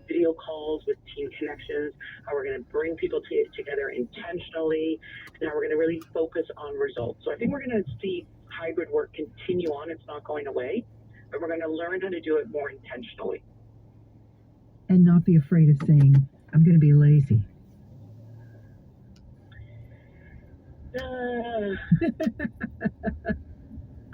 video calls with team connections, how we're going to bring people together intentionally, and how we're going to really focus on results. So I think we're going to see hybrid work continue on. It's not going away, but we're going to learn how to do it more intentionally. And not be afraid of saying, I'm going to be lazy.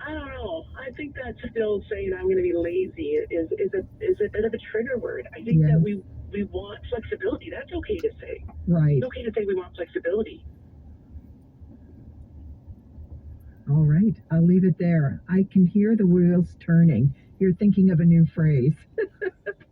I don't know. I think that still saying I'm going to be lazy is a bit of a trigger word. I think that we want flexibility. That's okay to say. Right. It's okay to say we want flexibility. All right. I'll leave it there. I can hear the wheels turning. You're thinking of a new phrase.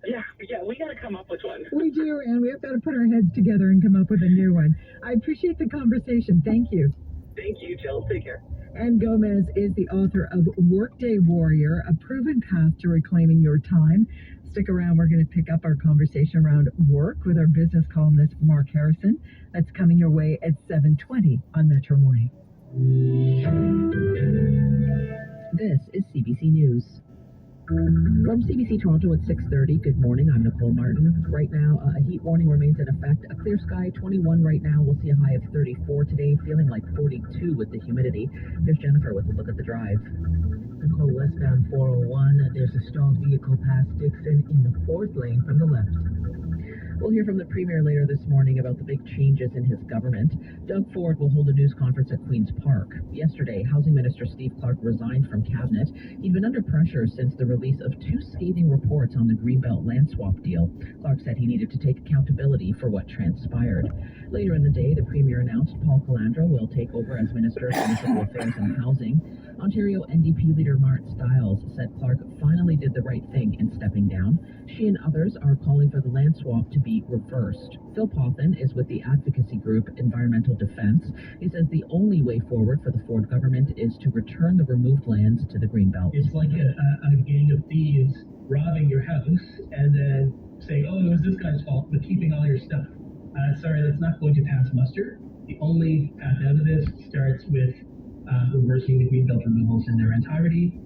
Yeah, we got to come up with one. We do, and we have got to put our heads together and come up with a new one. I appreciate the conversation. Thank you. Thank you, Jill. Take care. Ann Gomez is the author of Workday Warrior, A Proven Path to Reclaiming Your Time. Stick around. We're going to pick up our conversation around work with our business columnist, Mark Harrison. That's coming your way at 7:20 on Metro Morning. This is CBC News. From CBC Toronto at 6:30, good morning, I'm Nicole Martin. Right now, a heat warning remains in effect. A clear sky, 21 right now. We'll see a high of 34 today, feeling like 42 with the humidity. Here's Jennifer with a look at the drive. Nicole, westbound 401, there's a stalled vehicle past Dixon in the 4th lane from the left. We'll hear from the Premier later this morning about the big changes in his government. Doug Ford will hold a news conference at Queen's Park. Yesterday, Housing Minister Steve Clark resigned from Cabinet. He'd been under pressure since the release of 2 scathing reports on the Greenbelt land swap deal. Clark said he needed to take accountability for what transpired. Later in the day, the Premier announced Paul Calandra will take over as Minister of Municipal Affairs and Housing. Ontario NDP leader Mart Stiles said Clark finally did the right thing in stepping down. She and others are calling for the land swap to be reversed. Phil Pothin is with the advocacy group Environmental Defence. He says the only way forward for the Ford government is to return the removed lands to the Greenbelt. It's like a gang of thieves robbing your house and then saying, oh, it was this guy's fault, but keeping all your stuff. Sorry, that's not going to pass muster. The only path out of this starts with reversing the Greenbelt removals in their entirety.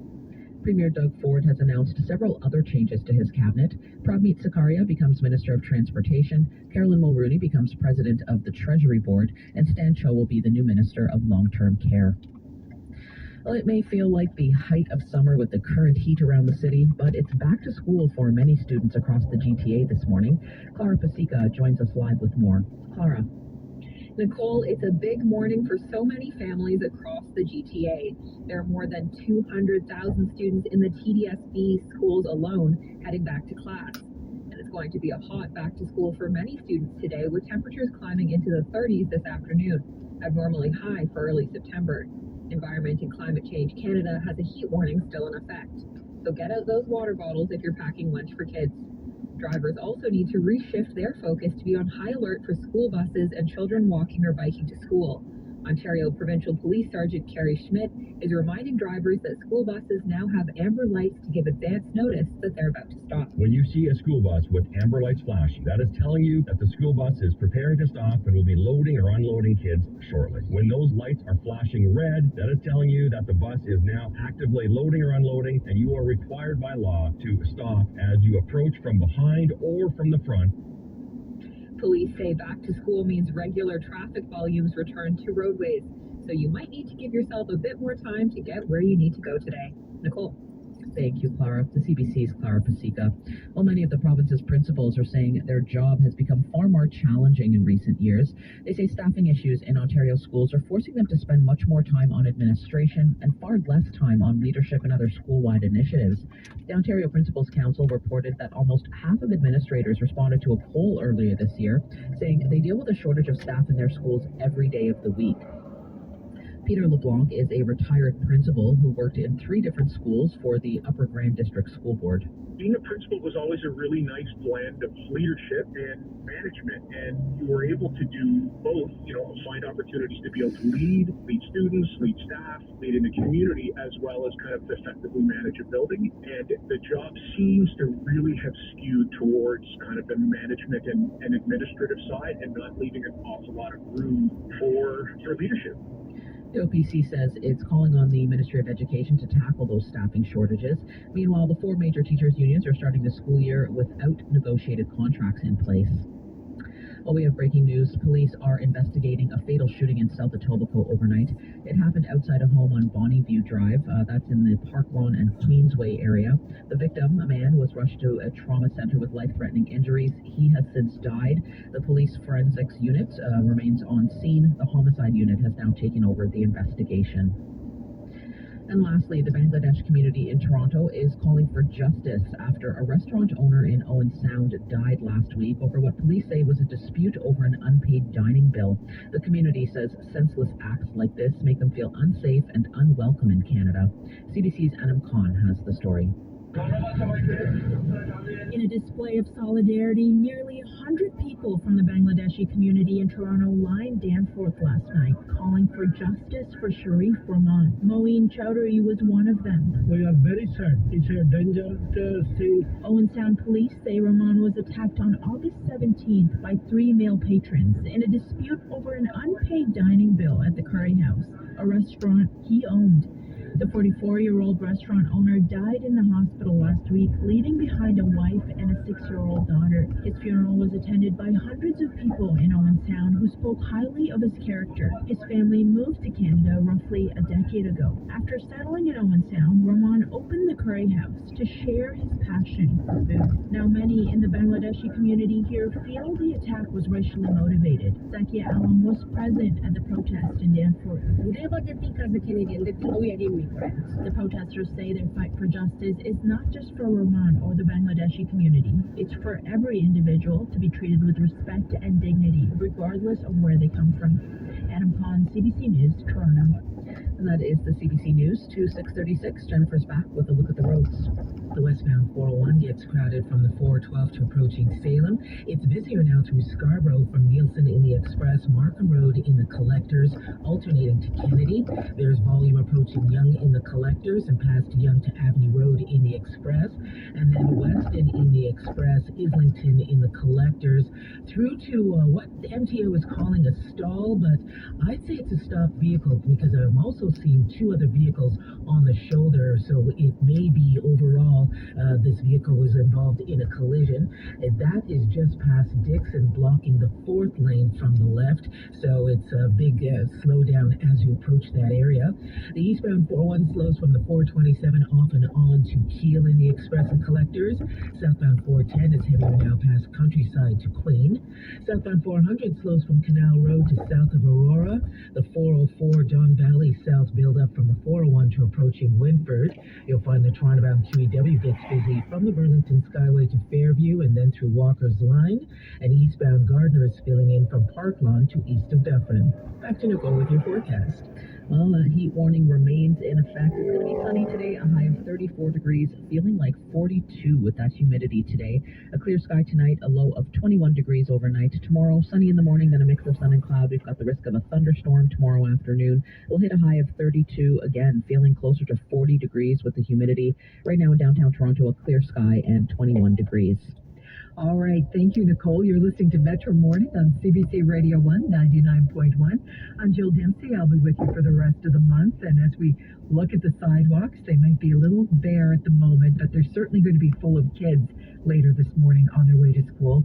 Premier Doug Ford has announced several other changes to his cabinet. Prabmeet Sakaria becomes Minister of Transportation, Carolyn Mulrooney becomes President of the Treasury Board, and Stan Cho will be the new Minister of Long-Term Care. Well, it may feel like the height of summer with the current heat around the city, but it's back to school for many students across the GTA this morning. Clara Pasica joins us live with more. Clara. Nicole, it's a big morning for so many families across the GTA. There are more than 200,000 students in the TDSB schools alone heading back to class. And it's going to be a hot back to school for many students today, with temperatures climbing into the 30s this afternoon, abnormally high for early September. Environment and Climate Change Canada has a heat warning still in effect. So get out those water bottles if you're packing lunch for kids. Drivers also need to reshift their focus to be on high alert for school buses and children walking or biking to school. Ontario Provincial Police Sergeant Carrie Schmidt is reminding drivers that school buses now have amber lights to give advance notice that they're about to stop. When you see a school bus with amber lights flashing, that is telling you that the school bus is preparing to stop and will be loading or unloading kids shortly. When those lights are flashing red, that is telling you that the bus is now actively loading or unloading, and you are required by law to stop as you approach from behind or from the front. Police say back to school means regular traffic volumes return to roadways, so you might need to give yourself a bit more time to get where you need to go today. Nicole. Thank you, Clara. The CBC's Clara Pasica. Well, many of the province's principals are saying their job has become far more challenging in recent years. They say staffing issues in Ontario schools are forcing them to spend much more time on administration and far less time on leadership and other school-wide initiatives. The Ontario Principals Council reported that almost half of administrators responded to a poll earlier this year, saying they deal with a shortage of staff in their schools every day of the week. Peter LeBlanc is a retired principal who worked in 3 different schools for the Upper Grand District School Board. Being a principal was always a really nice blend of leadership and management, and you were able to do both, find opportunities to be able to lead students, lead staff, lead in the community, as well as kind of effectively manage a building. And the job seems to really have skewed towards kind of the management and administrative side, and not leaving an awful lot of room for leadership. The OPC says it's calling on the Ministry of Education to tackle those staffing shortages. Meanwhile, the 4 major teachers' unions are starting the school year without negotiated contracts in place. Well, we have breaking news. Police are investigating a fatal shooting in South Etobicoke overnight. It happened outside a home on Bonnyview Drive. That's in the Park Lawn and Queensway area. The victim, a man, was rushed to a trauma center with life-threatening injuries. He has since died. The police forensics unit remains on scene. The homicide unit has now taken over the investigation. And lastly, the Bangladesh community in Toronto is calling for justice after a restaurant owner in Owen Sound died last week over what police say was a dispute over an unpaid dining bill. The community says senseless acts like this make them feel unsafe and unwelcome in Canada. CBC's Anam Khan has the story. In a display of solidarity, nearly 100 people from the Bangladeshi community in Toronto lined Danforth last night, calling for justice for Sharif Rahman. Moeen Chowdhury was one of them. We are very sad. It's a dangerous thing. Owen Sound police say Rahman was attacked on August 17th by 3 male patrons in a dispute over an unpaid dining bill at the Curry House, a restaurant he owned. The 44-year-old restaurant owner died in the hospital last week, leaving behind a wife and a 6-year-old daughter. His funeral was attended by hundreds of people in Owen Sound who spoke highly of his character. His family moved to Canada roughly a decade ago. After settling in Owen Sound, Rahman opened the Curry House to share his passion for food. Now, many in the Bangladeshi community here feel the attack was racially motivated. Zakia Alam was present at the protest in Danforth. The protesters say their fight for justice is not just for Rahman or the Bangladeshi community. It's for every individual to be treated with respect and dignity, regardless of where they come from. Adam Khan, CBC News, Toronto. And that is the CBC News to 6:36. Jennifer's back with a look at the roads. The westbound 401 gets crowded from the 412 to approaching Salem. It's busier now through Scarborough from Nielsen in the Express, Markham Road in the Collectors, alternating to Kennedy. There's volume approaching Yonge in the Collectors and past Yonge to Avenue Road in the Express. And then Weston in the Express, Islington in the Collectors, through to what the MTO is calling a stall, but I'd say it's a stopped vehicle because I'm also seeing 2 other vehicles on the shoulder, so it may be overall this vehicle was involved in a collision. That is just past Dixon, blocking the 4th lane from the left, so it's a big slowdown as you approach that area. The eastbound 401 slows from the 427 off and on to Keele in the Express and Collectors. Southbound 410 is heavier now past Countryside to Queen. Southbound 400 slows from Canal Road to south of Aurora. The 404 Don Valley south build up from the 401 to approaching Winford. You'll find the Toronto-bound QEW gets busy from the Burlington Skyway to Fairview and then through Walker's Line. And eastbound Gardner is filling in from Park Lawn to east of Dufferin. Back to Nicole with your forecast. Well, a heat warning remains in effect. It's going to be sunny today, a high of 34 degrees, feeling like 42 with that humidity today. A clear sky tonight, a low of 21 degrees overnight. Tomorrow, sunny in the morning, then a mix of sun and cloud. We've got the risk of a thunderstorm tomorrow afternoon. We'll hit a high of 32, again, feeling closer to 40 degrees with the humidity. Right now in downtown Toronto, a clear sky and 21 degrees. All right, thank you, Nicole. You're listening to Metro Morning on CBC Radio 1, 99.1. I'm Jill Dempsey. I'll be with you for the rest of the month. And as we look at the sidewalks, they might be a little bare at the moment, but they're certainly going to be full of kids later this morning on their way to school.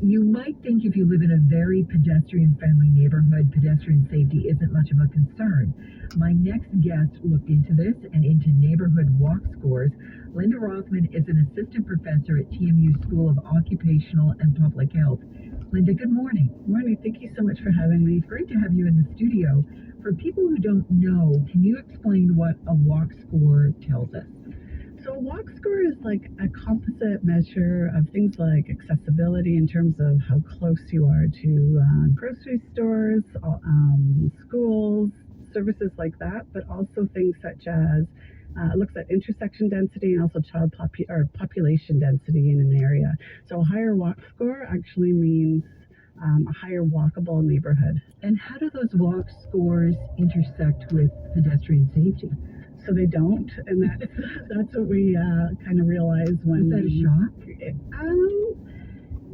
You might think if you live in a very pedestrian-friendly neighborhood, pedestrian safety isn't much of a concern. My next guest looked into this and into neighborhood walk scores. Linda Rothman is an assistant professor at TMU School of Occupational and Public Health. Linda, good morning. Morning. Thank you so much for having me. It's great to have you in the studio. For people who don't know, can you explain what a walk score tells us? So a walk score is like a composite measure of things like accessibility in terms of how close you are to grocery stores, schools, services like that, but also things such as it looks at intersection density and also population density in an area. So a higher walk score actually means a higher walkable neighborhood. And how do those walk scores intersect with pedestrian safety? So they don't, and that's what we kind of realize when. Is that a shock?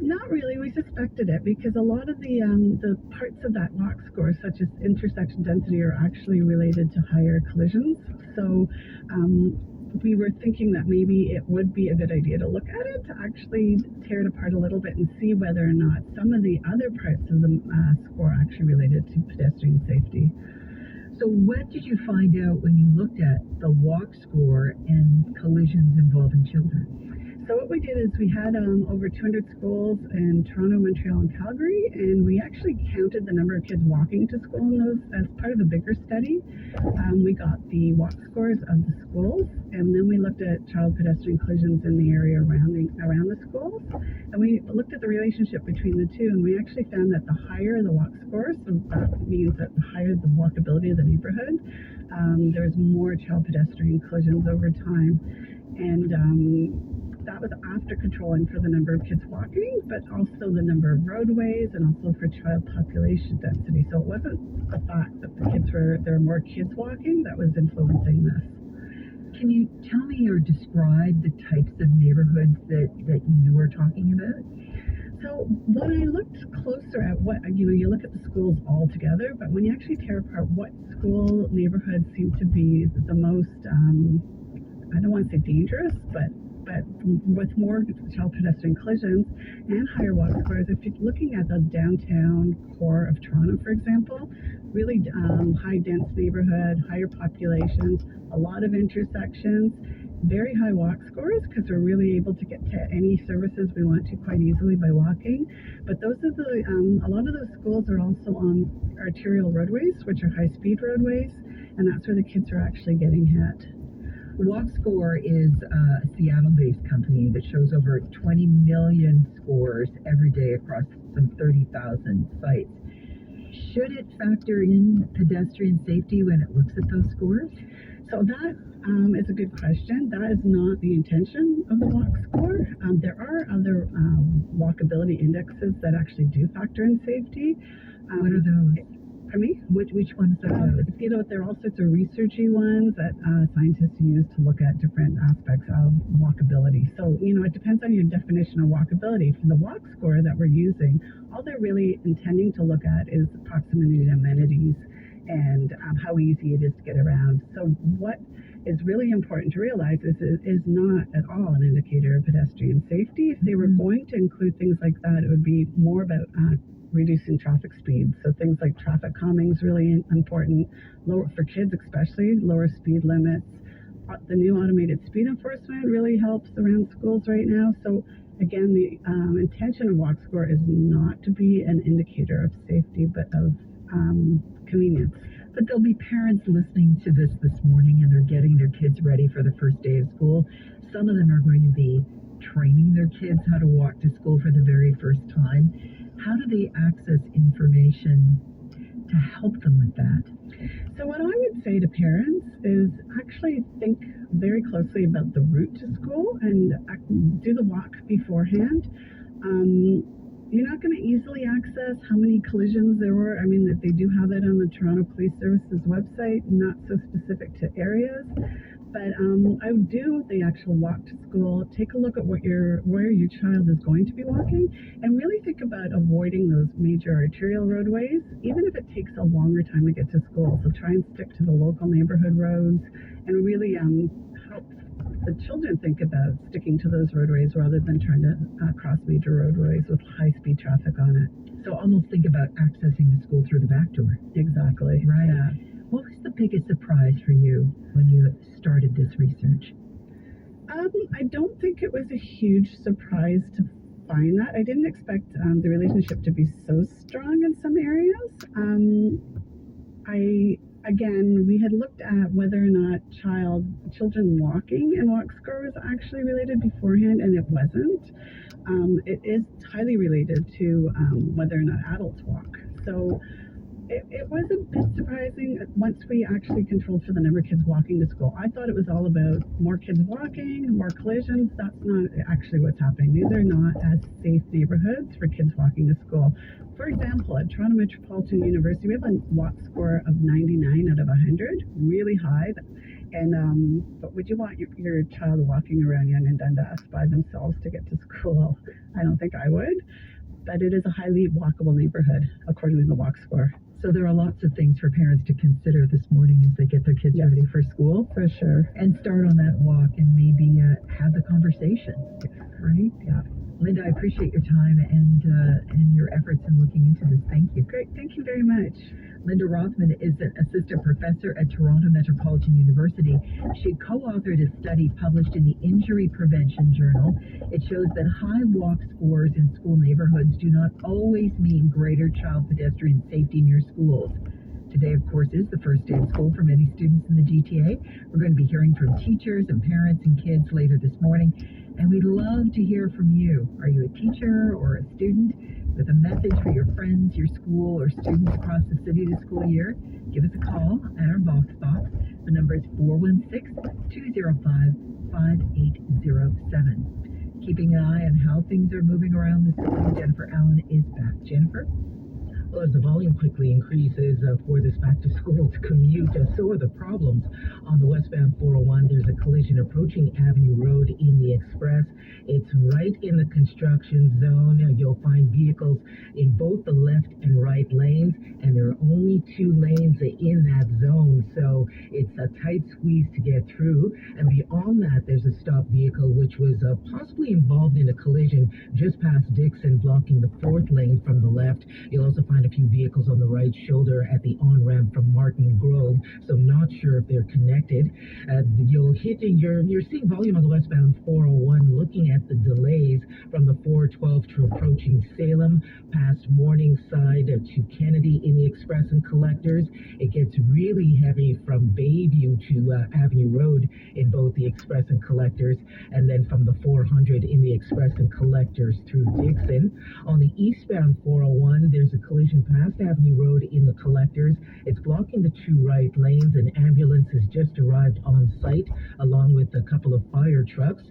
Not really. We suspected it because a lot of the parts of that walk score, such as intersection density, are actually related to higher collisions. So we were thinking that maybe it would be a good idea to look at it, to actually tear it apart a little bit and see whether or not some of the other parts of the score are actually related to pedestrian safety. So what did you find out when you looked at the walk score and collisions involving children? So what we did is we had over 200 schools in Toronto, Montreal, and Calgary, and we actually counted the number of kids walking to school in those as part of a bigger study. We got the walk scores of the schools, and then we looked at child pedestrian collisions in the area around the schools, and we looked at the relationship between the two, and we actually found that the higher the walk score, so that means that the higher the walkability of the neighborhood, there's more child pedestrian collisions over time. And that was after controlling for the number of kids walking, but also the number of roadways and also for child population density. So it wasn't the fact that there were more kids walking that was influencing this. Can you tell me or describe the types of neighborhoods that you were talking about? So when I looked closer at you look at the schools all together, but when you actually tear apart what school neighborhoods seem to be the most, I don't want to say dangerous, but with more child pedestrian collisions and higher walk scores, if you're looking at the downtown core of Toronto, for example, really high dense neighborhood, higher populations, a lot of intersections, very high walk scores because we're really able to get to any services we want to quite easily by walking. But those are a lot of those schools are also on arterial roadways, which are high speed roadways, and that's where the kids are actually getting hit. Walk Score is a Seattle-based company that shows over 20 million scores every day across some 30,000 sites. Should it factor in pedestrian safety when it looks at those scores? So that is a good question. That is not the intention of the walk score. There are other walkability indexes that actually do factor in safety. What are those? Pardon me? Which ones are those? There are all sorts of researchy ones that scientists use to look at different aspects of walkability. So, it depends on your definition of walkability. For the walk score that we're using, all they're really intending to look at is proximity to amenities and how easy it is to get around. So what is really important to realize is it is not at all an indicator of pedestrian safety. If they were going to include things like that, it would be more about reducing traffic speed. So things like traffic calming is really important, for kids especially, lower speed limits. The new automated speed enforcement really helps around schools right now. So again, the intention of walk score is not to be an indicator of safety, but of convenience. But there'll be parents listening to this morning and they're getting their kids ready for the first day of school. Some of them are going to be training their kids how to walk to school for the very first time. How do they access information to help them with that? So what I would say to parents is actually think very closely about the route to school and do the walk beforehand. You're not going to easily access how many collisions there were. I mean, they do have it on the Toronto Police Service's website, not so specific to areas. But I would do the actual walk to school, take a look at where your child is going to be walking, and really think about avoiding those major arterial roadways, even if it takes a longer time to get to school. So try and stick to the local neighborhood roads and really help the children think about sticking to those roadways rather than trying to cross major roadways with high-speed traffic on it. So almost think about accessing the school through the back door. Exactly. Right. Yeah. What was the biggest surprise for you when you started this research? I don't think it was a huge surprise to find that. I didn't expect the relationship to be so strong in some areas. We had looked at whether or not children walking and walk score was actually related beforehand, and it wasn't. It is highly related to whether or not adults walk. So it was a bit surprising once we actually controlled for the number of kids walking to school. I thought it was all about more kids walking, more collisions. That's not actually what's happening. These are not as safe neighborhoods for kids walking to school. For example, at Toronto Metropolitan University, we have a walk score of 99 out of 100, really high. But would you want your child walking around Yonge and Dundas by themselves to get to school? I don't think I would. But it is a highly walkable neighborhood, according to the walk score. So there are lots of things for parents to consider this morning as they get their kids ready for school. For sure. And start on that walk and maybe have the conversation, right? Yeah. Linda, I appreciate your time and your efforts in looking into this. Thank you. Great. Thank you very much. Linda Rothman is an assistant professor at Toronto Metropolitan University. She co-authored a study published in the Injury Prevention Journal. It shows that high walk scores in school neighborhoods do not always mean greater child pedestrian safety near schools. Today, of course, is the first day of school for many students in the GTA. We're going to be hearing from teachers and parents and kids later this morning, and we'd love to hear from you. Are you a teacher or a student with a message for your friends, your school, or students across the city this school year? Give us a call at our Vox box. The number is 416-205-5807. Keeping an eye on how things are moving around the city, Jennifer Allen is back. Jennifer? Well, as the volume quickly increases for this back-to-school commute, so are the problems. On the westbound 401, there's a collision approaching Avenue Road in the Express. It's right in the construction zone. You'll find vehicles in both the left and right lanes, and there are only 2 lanes in that zone, so it's a tight squeeze to get through. And beyond that, there's a stopped vehicle which was possibly involved in a collision just past Dixon, blocking the 4th lane from the left. You'll also find a few vehicles on the right shoulder at the on-ramp from Martin Grove, so not sure if they're connected. You're seeing volume on the westbound 401, looking at the delays from the 412 to approaching Salem, past Morningside to Kennedy in the Express and Collectors. It gets really heavy from Bayview to Avenue Road in both the Express and Collectors, and then from the 400 in the Express and Collectors through Dixon. On the eastbound 401, there's a collision past Avenue Road in the Collectors. It's blocking the 2 right lanes. An ambulance has just arrived on site along with a couple of fire trucks.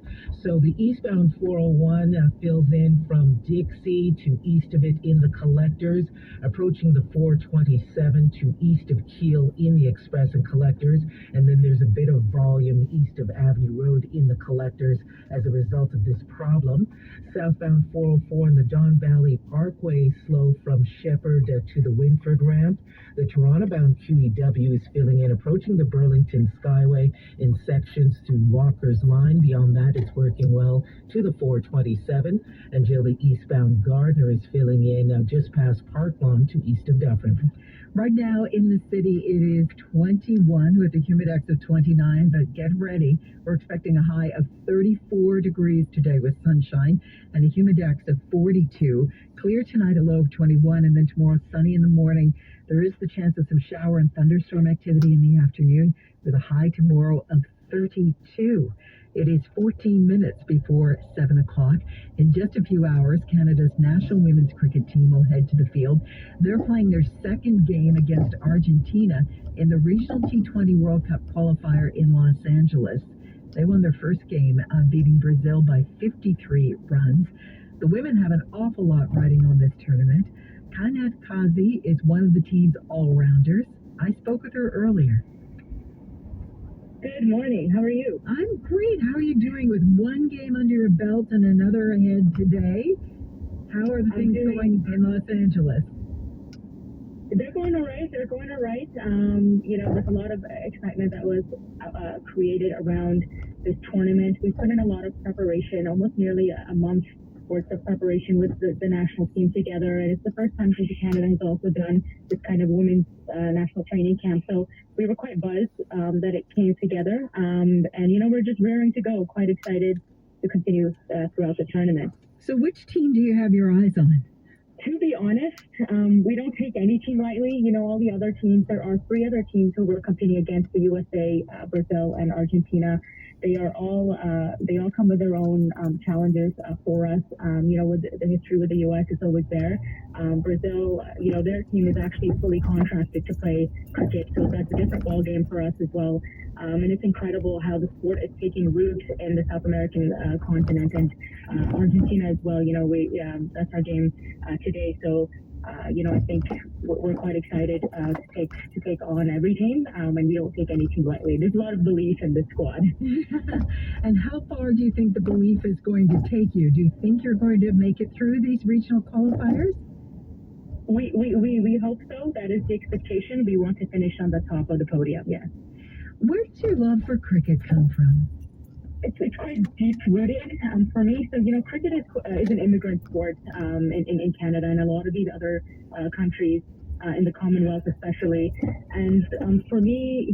So the eastbound 401 fills in from Dixie to east of it in the Collectors, approaching the 427 to east of Keele in the Express and Collectors, and then there's a bit of volume east of Avenue Road in the Collectors as a result of this problem. Southbound 404 in the Don Valley Parkway slow from Shepherd to the Winford ramp. The Toronto-bound QEW is filling in, approaching the Burlington Skyway in sections through Walker's Line. Beyond that, it's working well to the 427. And the eastbound Gardner is filling in just past Park Lawn to east of Dufferin. Right now in the city, it is 21 with a humidex of 29, but get ready. We're expecting a high of 34 degrees today with sunshine and a humidex of 42. Clear tonight, a low of 21, and then tomorrow sunny in the morning. There is the chance of some shower and thunderstorm activity in the afternoon with a high tomorrow of 32. It is 14 minutes before 7 o'clock. In just a few hours, Canada's national women's cricket team will head to the field. They're playing their second game against Argentina in the regional T20 World Cup qualifier in Los Angeles. They won their first game, beating Brazil by 53 runs. The women have an awful lot riding on this tournament. Kanat Kazi is one of the team's all-rounders. I spoke with her earlier. Good morning. How are you? I'm great. How are you doing with one game under your belt and another ahead today? How are the things going in Los Angeles? They're going all right. There's a lot of excitement that was created around this tournament. We put in a lot of preparation, almost nearly a month worth of preparation with the national team together, and it's the first time Team Canada has also done this kind of women's national training camp. So we were quite buzzed that it came together, and we're just raring to go, quite excited to continue throughout the tournament. So which team do you have your eyes on? To be honest, we don't take any team lightly. All the other teams, there are 3 other teams who we're competing against: the USA, Brazil, and Argentina. They all come with their own challenges for us. With the history with the U.S. is always there. Brazil, their team is actually fully contracted to play cricket, so that's a different ball game for us as well. And it's incredible how the sport is taking root in the South American continent, and Argentina as well. That's our game today. So I think we're quite excited to take on every team, and we don't take any team lightly. There's a lot of belief in this squad. And how far do you think the belief is going to take you? Do you think you're going to make it through these regional qualifiers? We hope so. That is the expectation. We want to finish on the top of the podium, yes. Where did your love for cricket come from? It's quite deep-rooted for me. So, cricket is an immigrant sport in Canada and a lot of these other countries, in the Commonwealth especially. And for me,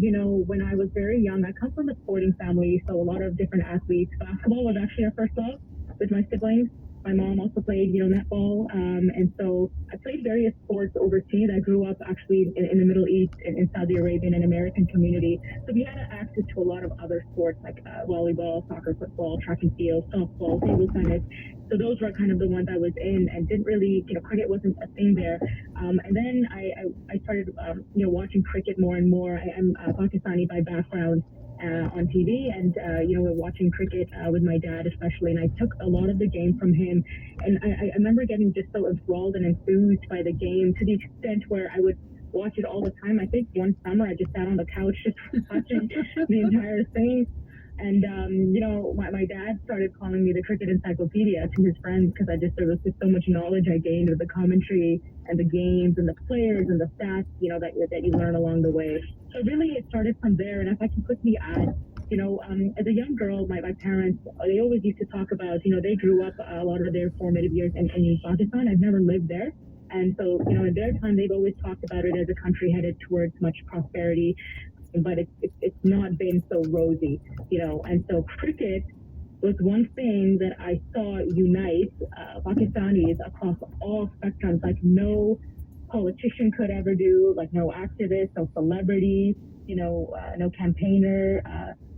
when I was very young, I come from a sporting family, so a lot of different athletes. Basketball was actually our first love with my siblings. My mom also played, netball. And so I played various sports overseas. I grew up actually in the Middle East, in Saudi Arabia, in an American community. So we had access to a lot of other sports like volleyball, soccer, football, track and field, softball, table tennis. So those were kind of the ones I was in and didn't really, cricket wasn't a thing there. And then I started, watching cricket more and more. I'm Pakistani by background. On TV and, we're watching cricket with my dad especially, and I took a lot of the game from him, and I remember getting just so enthralled and enthused by the game to the extent where I would watch it all the time. I think one summer I just sat on the couch just watching the entire thing. And, my dad started calling me the cricket encyclopedia to his friends because there was just so much knowledge I gained of the commentary and the games and the players and the stats, that you learn along the way. So really it started from there. And if I can quickly add, as a young girl, my parents, they always used to talk about, they grew up a lot of their formative years in Pakistan. I've never lived there. And so, in their time, they've always talked about it as a country headed towards much prosperity. But it's not been so rosy, and so cricket was one thing that I saw unite Pakistanis across all spectrums, like no politician could ever do, like no activist, no celebrity, no campaigner,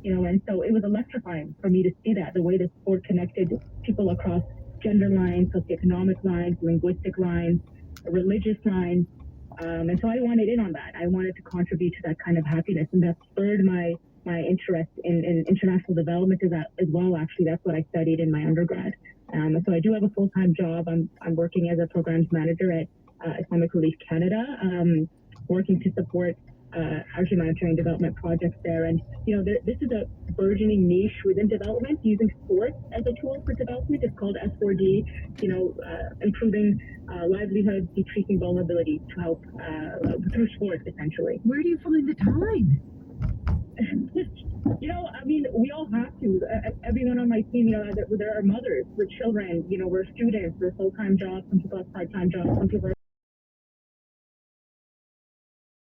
and so it was electrifying for me to see that, the way the sport connected people across gender lines, socioeconomic lines, linguistic lines, religious lines. And so I wanted in on that. I wanted to contribute to that kind of happiness, and that spurred my interest in international development as well. Actually, that's what I studied in my undergrad. So I do have a full-time job. I'm working as a programs manager at Islamic Relief Canada, working to support our humanitarian development projects there. And, this is a burgeoning niche within development, using sports as a tool for development. It's called S4D, improving livelihoods, decreasing vulnerability to help through sports, essentially. Where do you find the time? We all have to. Everyone on my team, there are mothers with children, we're students, we're full-time jobs, some people have part-time jobs, some people are